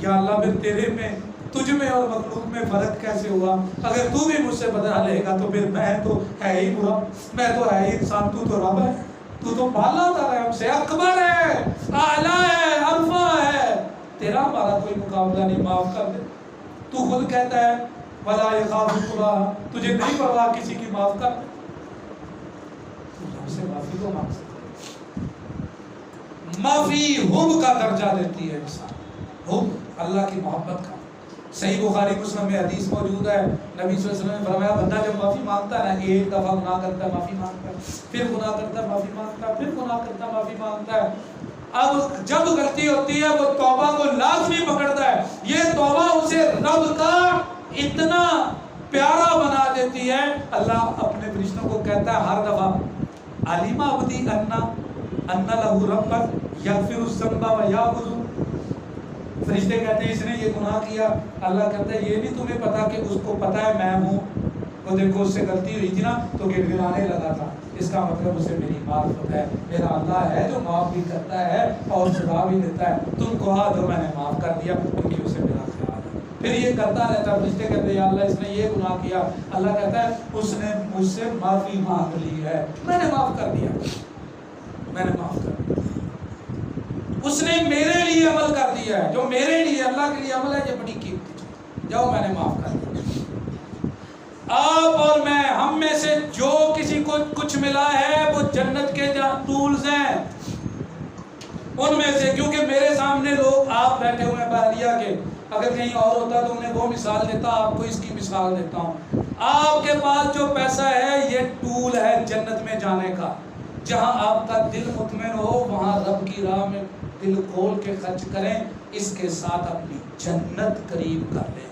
یا اللہ پھر تیرے میں تجھ میں اور مخلوق میں فرق کیسے ہوا؟ اگر تو بھی مجھ سے بدلا لے گا تو پھر میں تو ہے ہی برا، میں تو ہے ہی انسان، تو رب ہے، تو بالا تر ہے، ہم سے اکبر ہے، اعلیٰ ہے، عرفہ ہے، تیرا ہمارا کوئی مقابلہ نہیں، معاف کر دے۔ تو خود کہتا ہے وَلَا يَخَافُ عُقْبَاهَا، تجھے نہیں پرواہ کسی کی، معاف کر دے، تو ہم سے معافی تو مانگ سکتے۔ معافی حب کا درجہ دیتی ہے انسان، حب اللہ کی محبت کا، صحیح بخاری مسلم میں حدیث موجود ہے، نبی صلی اللہ علیہ وسلم نے فرمایا بندہ جب معافی مانگتا ہے نا، ایک دفعہ گناہ کرتا ہے معافی مانگتا ہے، پھر گناہ کرتا ہے معافی مانگتا ہے، پھر گناہ کرتا ہے معافی مانگتا ہے، اب جب غلطی ہوتی ہے وہ توبہ کو لازمی پکڑتا ہے، یہ توبہ اسے رب کا اتنا پیارا بنا دیتی ہے، اللہ اپنے فرشتوں کو کہتا ہے ہر دفعہ علیم عبدی ان لہ ربا یغفر الذنب ویأخذ، فرشتے کہتے ہیں اس نے یہ گناہ کیا، اللہ کہتا ہے یہ نہیں تمہیں پتا کہ اس کو پتا ہے میں ہوں، وہ دیکھو اس سے غلطی ہوئی تھی نا تو گڑگڑانے لگا تھا، اس کا مطلب اسے میری معرفت ہے، میرا اللہ ہے جو معاف بھی کرتا ہے اور سزا بھی دیتا ہے، تم گواہ دو میں نے معاف کر دیا کیونکہ اسے میرا خیال ہے، پھر یہ کرتا رہتا ہے، فرشتے کہتے ہیں یا اللہ اس نے یہ گناہ کیا، اللہ کہتا ہے اس نے مجھ سے معافی مانگ لی ہے، میں نے معاف کر دیا، میں نے معاف کر دیا، اس نے میرے لیے عمل کر دیا ہے، جو میرے لیے اللہ کے لیے عمل ہے یہ بڑی قیمتی چیز، جاؤ میں نے معاف کر دیا۔ آپ اور میں، ہم میں سے جو کسی کو کچھ ملا ہے وہ جنت کے ٹولز ہیں، ان میں سے، کیونکہ میرے سامنے لوگ آپ بیٹھے ہوئے ہیں بحریہ کے، اگر کہیں اور ہوتا تو انہیں وہ مثال دیتا، آپ کو اس کی مثال دیتا ہوں، آپ کے پاس جو پیسہ ہے یہ ٹول ہے جنت میں جانے کا، جہاں آپ کا دل مطمئن ہو وہاں رب کی راہ میں دل کھول کے خرچ کریں، اس کے ساتھ اپنی جنت قریب کر لیں،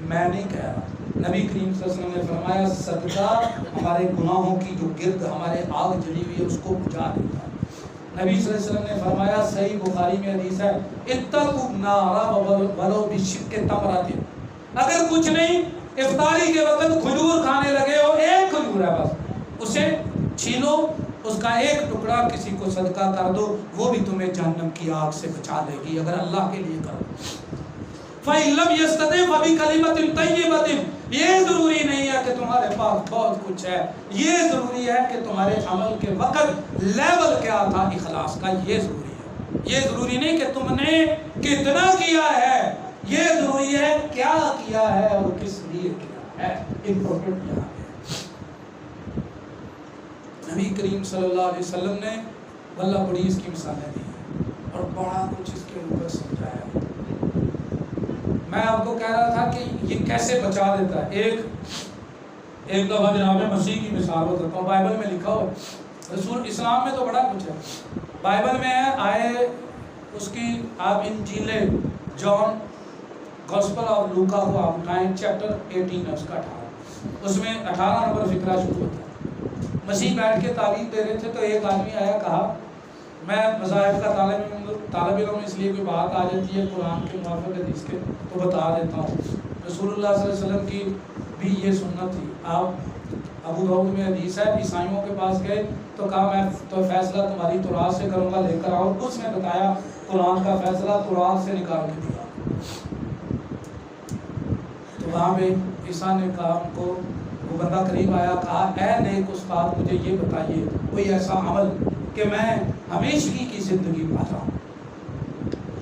میں نہیں کہہ رہا، نبی کریم صلی اللہ علیہ وسلم نے فرمایا صدقہ ہمارے گناہوں کی جو گرد ہمارے آگ جڑی ہوئی ہے اس کو بجھا دیتا ہے، نبی صلی اللہ علیہ وسلم نے فرمایا، صحیح بخاری میں حدیث ہے، اتقوا النار ولو بشق تمرۃ، اگر کچھ نہیں افطاری کے وقت کھجور کھانے لگے ہو، ایک کھجور ہے بس، اسے چھینو، اس کا ایک ٹکڑا کسی کو صدقہ کر دو، وہ بھی تمہیں جہنم کی آگ سے بچا لے گی اگر اللہ کے لیے کرو۔ فَإِن لَمْ يَسْتَطِعْ فَبِكَلِمَةٍ طَيِّبَةٍ، یہ ضروری نہیں ہے کہ تمہارے پاس بہت کچھ ہے، یہ ضروری ہے کہ تمہارے عمل کے وقت لیول کیا تھا اخلاص کا، یہ ضروری ہے، یہ ضروری نہیں کہ تم نے کتنا کیا ہے، یہ ضروری ہے کیا کیا ہے اور کس لیے کیا ہے، امپورٹنٹ یہاں ہے۔ نبی کریم صلی اللہ علیہ وسلم نے واللہ بڑی اس کی مثالیں دی ہیں اور بڑا کچھ اس کے اوپر سمجھایا ہے۔ میں آپ کو کہہ رہا تھا کہ یہ کیسے بچا دیتا ہے، ایک دفعہ جناب مسیح کی مثال بتاتا ہوں، بائبل میں لکھا ہوا ہے، رسول اسلام میں تو بڑا کچھ ہے، بائبل میں آئے اس کی، آپ انجیل جان گوسپل آف لوکا کو آپ اٹھائیں، چیپٹر 18 ہے اس کا 18، اس میں 18 نمبر فقرہ شروع ہوتا ہے، مسیح بیٹھ کے تعلیم دے رہے تھے تو ایک آدمی آیا، کہا میں مذاہب کا طالب علم، اس لیے کوئی بات آ جاتی ہے قرآن کے موافق حدیث کے تو بتا دیتا ہوں، رسول اللہ صلی اللہ علیہ وسلم کی بھی یہ سنت تھی، آپ ابو داؤد میں حدیث ہے، عیسائیوں کے پاس گئے تو کہا میں تو فیصلہ تمہاری تورات سے کروں گا، لے کر آؤ، اس نے بتایا قرآن کا فیصلہ تورات سے نکال کے دیا، تو وہاں پہ عیسیٰ نے کہا ان کو، وہ بندہ قریب آیا، کہا اے نیک استاد مجھے یہ بتائیے کوئی ایسا عمل کہ میں ہمیشگی کی زندگی پا جاؤں۔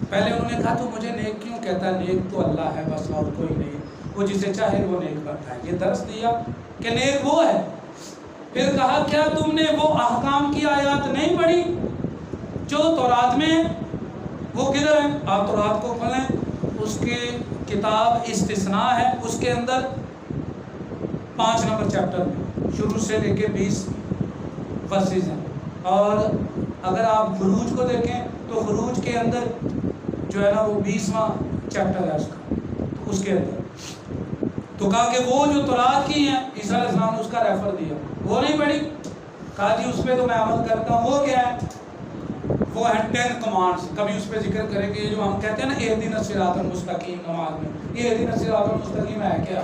پہلے انہوں نے کہا تو مجھے نیک کیوں کہتا ہے، نیک تو اللہ ہے بس اور کوئی نہیں، وہ جسے چاہے وہ نیک بنتا ہے، یہ درس دیا کہ نیک وہ ہے۔ پھر کہا کیا تم نے وہ احکام کی آیات نہیں پڑھی جو تورات میں، وہ کدھر ہیں، آپ تورات کو کھولیں، اس کے کتاب استثناء ہے، اس کے اندر 5 نمبر چیپٹر میں شروع سے لے کے 20 ورسز ہیں، اور اگر آپ خروج کو دیکھیں تو خروج کے اندر جو ہے نا وہ 20واں چیپٹر ہے اس کا، تو اس کے اندر تو کہا کہ وہ جو تورات کی ہیں عیسیٰ علیہ السلام نے اس کا ریفر دیا، وہ نہیں پڑھی، کہا جی اس پہ تو میں عمل کرتا ہوں، وہ کیا ہے، وہ ہے 10 کمانڈز، کبھی اس پہ ذکر کریں گے، جو ہم کہتے ہیں نا اہدنا الصراط المستقیم نماز میں، یہ اہدنا الصراط المستقیم ہے کیا،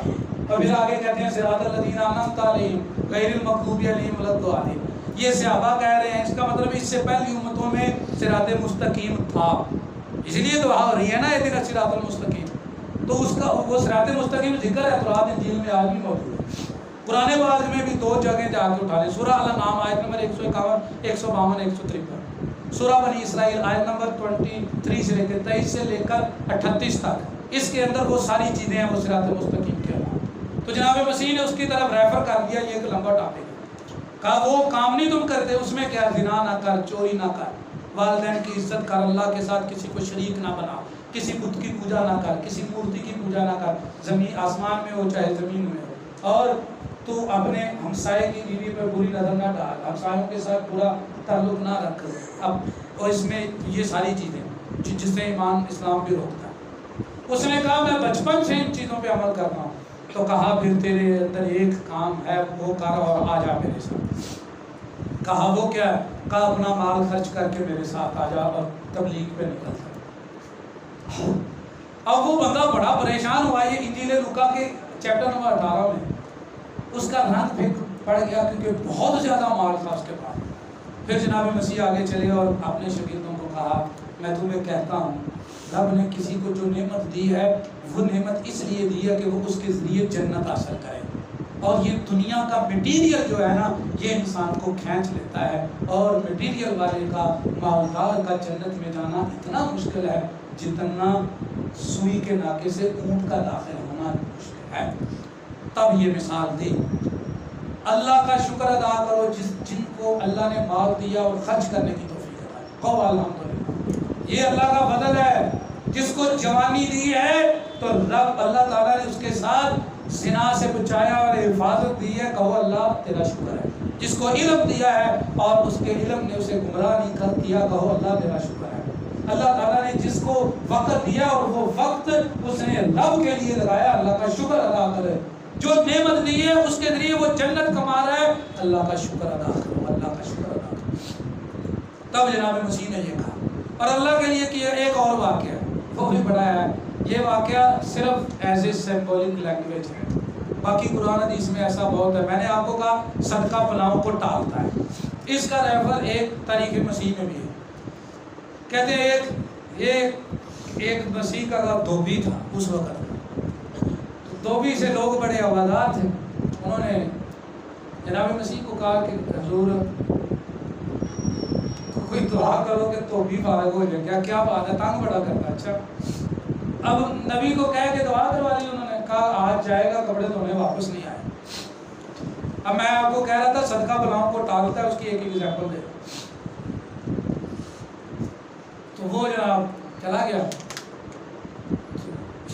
اور پھر آگے کہتے ہیں صراط الذین انعمت علیہم غیر المغضوب علیہم ولا الضالین، یہ صحابہ کہہ رہے ہیں، اس کا مطلب اس سے پہلی امتوں میں صراط مستقیم تھا، اس لیے دعا ہو رہی ہے نا اہدنا الصراط المستقیم، تو اس کا وہ صراط مستقیم ذکر ہے تورات انجیل میں آج بھی موجود ہے، قرآن پاک میں بھی 2 جگہ جا کے اٹھا لیں، سورہ الانعام آیت نمبر 151 152 153، سورہ بنی اسرائیل آیت نمبر 23 سے لے کے 23 سے لے کر 38 تک، اس کے اندر وہ ساری چیزیں ہیں، وہ صراط مستقیم کے علاوہ، تو جناب مسیح نے اس کی طرف ریفر کر دیا، یہ ایک لمبا ٹاپک ہے، کہا وہ کام نہیں تم کرتے، اس میں کیا، زنا نہ کر، چوری نہ کر، والدین کی عزت کر، اللہ کے ساتھ کسی کو شریک نہ بنا، کسی بت کی پوجا نہ کر، کسی مورتی کی پوجا نہ کر، زمین آسمان میں ہو چاہے زمین میں ہو، اور تو اپنے ہمسائے کی بیوی پر بری نظر نہ ڈال، ہمسایوں کے ساتھ برا تعلق نہ رکھ، اب اور اس میں یہ ساری چیزیں جس سے ایمان اسلام بھی روکتا ہے۔ اس نے کہا میں بچپن سے ان چیزوں پہ عمل کر رہا ہوں، تو کہا پھر تیرے اندر ایک کام ہے وہ کر اور آ جا میرے ساتھ۔ کہا وہ کیا ہے؟ کہا اپنا مال خرچ کر کے میرے ساتھ آ جا اور تبلیغ پہ نکل جا۔ اب وہ بندہ بڑا پریشان ہوا، یہ انجیل لوکا کے چیپٹر نمبر 18 میں اس کا رنگ پھر پڑ گیا کیونکہ بہت زیادہ مال تھا اس کے پاس۔ پھر جناب مسیح آگے چلے اور اپنے شاگردوں کو کہا میں تمہیں کہتا ہوں رب نے کسی کو جو نعمت دی ہے وہ نعمت اس لیے دی ہے کہ وہ اس کے ذریعے جنت حاصل کرے، اور یہ دنیا کا مٹیریل جو ہے نا یہ انسان کو کھینچ لیتا ہے، اور مٹیریل والے کا مالدار کا جنت میں جانا اتنا مشکل ہے جتنا سوئی کے ناکے سے اونٹ کا داخل ہونا مشکل ہے۔ تب یہ مثال دی، اللہ کا شکر ادا کرو جن کو اللہ نے مال دیا اور خرچ کرنے کی توفیق عطا کی۔ قول الحمدللہ، یہ اللہ کا فضل ہے۔ جس کو جوانی دی ہے تو رب اللہ تعالیٰ نے اس کے ساتھ زنا سے بچایا اور حفاظت دی ہے، کہو اللہ تیرا شکر ہے۔ جس کو علم دیا ہے اور اس کے علم نے اسے گمراہ نہیں کر دیا، کہو اللہ تیرا شکر ہے۔ اللہ تعالیٰ نے جس کو وقت دیا اور وہ وقت اس نے رب کے لیے لگایا، اللہ کا شکر ادا کرے۔ جو نعمت دی ہے اس کے ذریعے وہ جنت کما رہا ہے، اللہ کا شکر ادا کرو، اللہ کا شکر ادا کرو۔ تب جناب مسیح نے یہ کہا، اور اللہ کے لیے کیا ایک اور واقعہ ہے وہ بھی بڑا ہے۔ یہ واقعہ صرف ایز اے سمبولک لینگویج ہے، باقی قرآن حدیث میں ایسا بہت ہے۔ میں نے آپ کو کہا صدقہ پلاؤں کو ٹالتا ہے، اس کا ریفر ایک تاریخ مسیح میں بھی ہے۔ کہتے ہیں ایک مسیح کا دھوبی تھا اس وقت، دھوبی سے لوگ بڑے آوازار تھے، انہوں نے جناب مسیح کو کہا کہ حضور کوئی دعا کرو کہ دھوبی فارغ ہو جائے۔ کیا بات ہے، تنگ بڑا کرتا۔ اچھا، اب نبی کو کہہ کے دعا کروا لی، انہوں نے کہا آج جائے گا، کپڑے دھونے واپس نہیں آئے۔ اب میں آپ کو کہہ رہا تھا صدقہ بلاؤں کو ٹالتا ہے، اس کی ایک ایگزامپل دے۔ تو وہ جناب چلا گیا،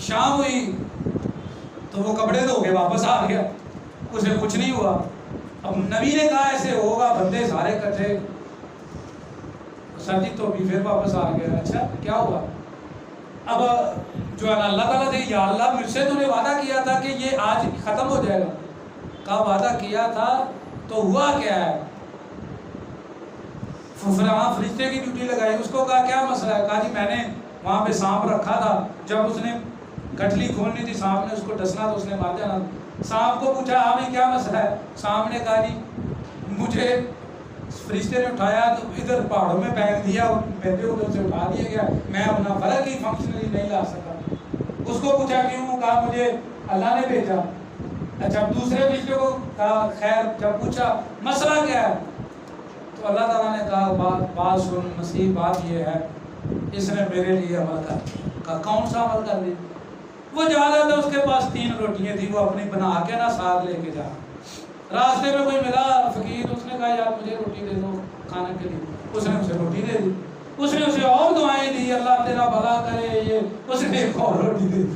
شام ہوئی تو وہ کپڑے دھو کے واپس آ گیا، اسے کچھ نہیں ہوا۔ اب نبی نے کہا ایسے ہوگا، بندے سارے کٹھے، سردی تو بھی پھر واپس آ گیا۔ اچھا کیا ہوا؟ اب جو ہے نا اللہ تعالیٰ سے، یا اللہ مجھ سے تو نے وعدہ کیا تھا کہ یہ آج ختم ہو جائے گا۔ کہا وعدہ کیا تھا تو ہوا کیا ہے؟ وہاں فرشتے کی ڈیوٹی لگائی، اس کو کہا کیا مسئلہ ہے؟ کہا جی میں نے وہاں پہ سانپ رکھا تھا، جب اس نے گٹھلی کھولنی تھی سانپ نے اس کو ڈسنا تو اس نے مار جانا۔ سانپ کو پوچھا ہمیں کیا مسئلہ ہے؟ سانپ نے کہا جی مجھے فرشتے نے اٹھایا تو ادھر پہاڑوں میں پھینک دیا، بیٹے ادھر سے اٹھا دیا گیا، میں اپنا فرق ہی فنکشنلی نہیں لا سکا۔ اس کو پوچھا کیوں؟ کہا مجھے اللہ نے بھیجا۔ اچھا دوسرے فرشتے کو کہا خیر، جب پوچھا مسئلہ کیا ہے تو اللہ تعالیٰ نے کہا بات سن مسیح، بات یہ ہے اس نے میرے لیے عمل کر دیا۔ کہا کون سا عمل کر دیا؟ وہ جا رہا تھا، اس کے پاس 3 روٹیاں تھیں، وہ اپنی بنا کے نا ساتھ لے کے جا، راستے میں کوئی ملا فقیر، اس نے کہا یار مجھے روٹی دے دو کھانے کے لیے، اس نے اسے روٹی دے دی، اس نے اسے اور دعائیں دی اللہ تیرا بھلا کرے، یہ اس نے ایک اور روٹی دے دی،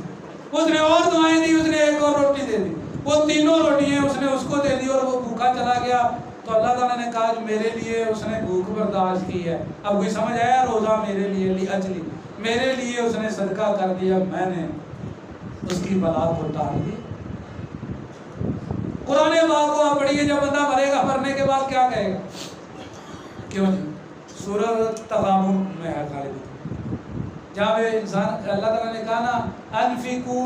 اس نے اور دعائیں دی، اس نے ایک اور روٹی دے دی، وہ تینوں روٹیاں اس نے اس کو دے دی اور وہ بھوکا چلا گیا۔ تو اللہ تعالیٰ نے کہا کہ میرے لیے اس نے بھوک برداشت کی ہے، اب کوئی سمجھ آیا؟ روزہ میرے لیے لی اجلی، میرے لیے اس نے صدقہ کر دیا، میں نے اس کی بلا کو ٹال دی۔ قرآن پاک کو آپ پڑھیے، جب بندہ مرے گا مرنے کے بعد کیا کہے گا؟ کیوں جی سورہ تغابن میں ہے غالب، جہاں پہ انسان اللہ تعالیٰ نے کہا نا انفقوا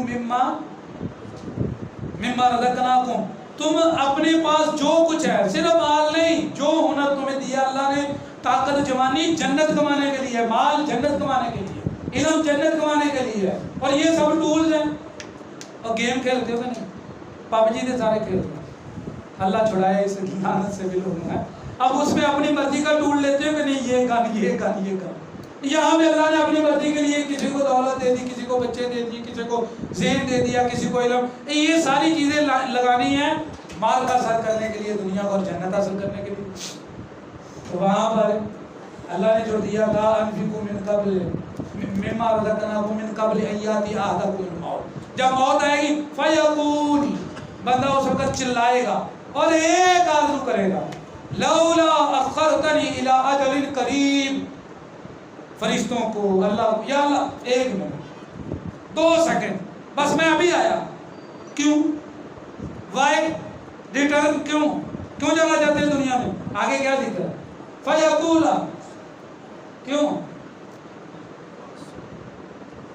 مما رزقناکم، تم اپنے پاس جو کچھ ہے، صرف مال نہیں، جو ہنر تمہیں دیا اللہ نے، طاقت جوانی جنت کمانے کے لیے، مال جنت کمانے کے لیے، علم جنت کمانے کے لیے ہے، اور یہ سب ٹولز ہیں۔ اور گیم کھیلتے ہو نہیں، پب جی سے سارے کھیلتے ہیں، اللہ چھڑائے اس لعنت سے بھی لوگ ہیں۔ اب اس میں اپنی مرضی کا ٹول لیتے ہو کہ نہیں، یہ گن یہ گن یہ گن، یہاں میں اللہ نے اپنی مرضی کے لیے کسی کو دولت دے دی، کسی کو بچے دے دی، کسی کو ذہن دے دیا، کسی کو علم، یہ ساری چیزیں لگانی ہیں مال کا حاصل کرنے کے لیے، دنیا کو اور جنت حاصل کرنے کے لیے۔ تو وہاں پر اللہ نے جو دیا تھا انفقوا من قبل مما رزقناکم من قبل ان یاتی احدکم الموت، جب موت آئے گی فیقول، بندہ اس وقت چلائے گا اور ایک آرزو کرے گا، لولا اخرتنی الی اجل قریب، فرشتوں کو، اللہ کو، یا اللہ 1 منٹ 2 سیکنڈ بس میں ابھی آیا، کیوں؟ وائی ریٹرن، کیوں جانا چاہتے ہیں دنیا میں؟ آگے کیا ذکر ہے؟ فیقول، کیوں؟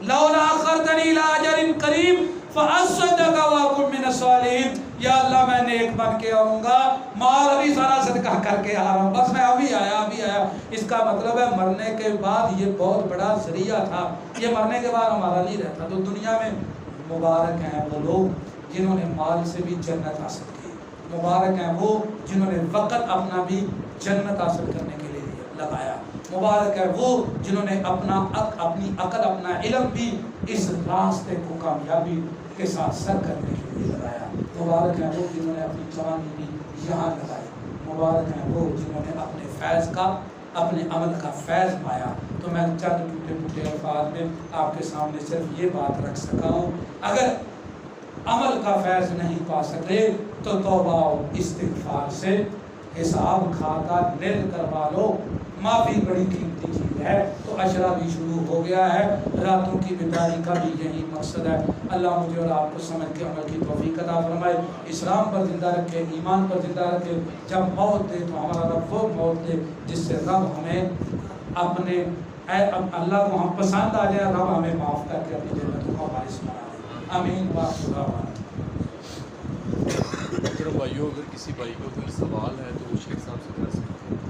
لولا اخرتنی الی اجل قریب فاصدق واکن من الصالحین، یا اللہ میں نیک بن کے آؤں گا، مال ابھی سارا صدقہ کر کے آ رہا ہوں، بس میں ابھی آیا۔ اس کا مطلب ہے مرنے کے بعد یہ بہت بڑا ذریعہ تھا، یہ مرنے کے بعد ہمارا نہیں رہتا۔ تو دنیا میں مبارک ہیں وہ لوگ جنہوں نے مال سے بھی جنت حاصل کی، مبارک ہیں وہ جنہوں نے وقت اپنا بھی جنت حاصل کرنے کے لیے لگایا، مبارک ہے وہ جنہوں نے اپنی عقل، اپنا علم بھی اس راستے کو کامیابی کے ساتھ سر کرنے کے لیے لگایا، مبارک ہیں وہ جنہوں نے اپنی جوانی بھی یہاں لگائی، مبارک ہیں وہ جنہوں نے اپنے فیض کا، اپنے عمل کا فیض پایا۔ تو میں چند ٹوٹے الفاظ میں آپ کے سامنے صرف یہ بات رکھ سکا ہوں، اگر عمل کا فیض نہیں پا سکے تو توبہ و استغفار سے حساب کھاتا نیل کروا لو، معافی بڑی قیمتی چیز ہے۔ تو عشرہ بھی شروع ہو گیا ہے، راتوں کی بیداری کا بھی یہی مقصد ہے۔ اللہ مجھے اور آپ کو سمجھ کے عمل کی توفیق عطا فرمائے، اسلام پر زندہ رکھے، ایمان پر زندہ رکھے، جب موت دے تو ہمارا رب وہ موت دے جس سے رب ہمیں اپنے اللہ کو ہم پسند آ جائے، رب ہمیں معاف کر کے اپنی جنت کو وارث بنا دے، آمین۔ بھائیو، اگر کسی بھائی کو کوئی سوال ہے تو وہ شیخ صاحب سے کر سکتے ہیں۔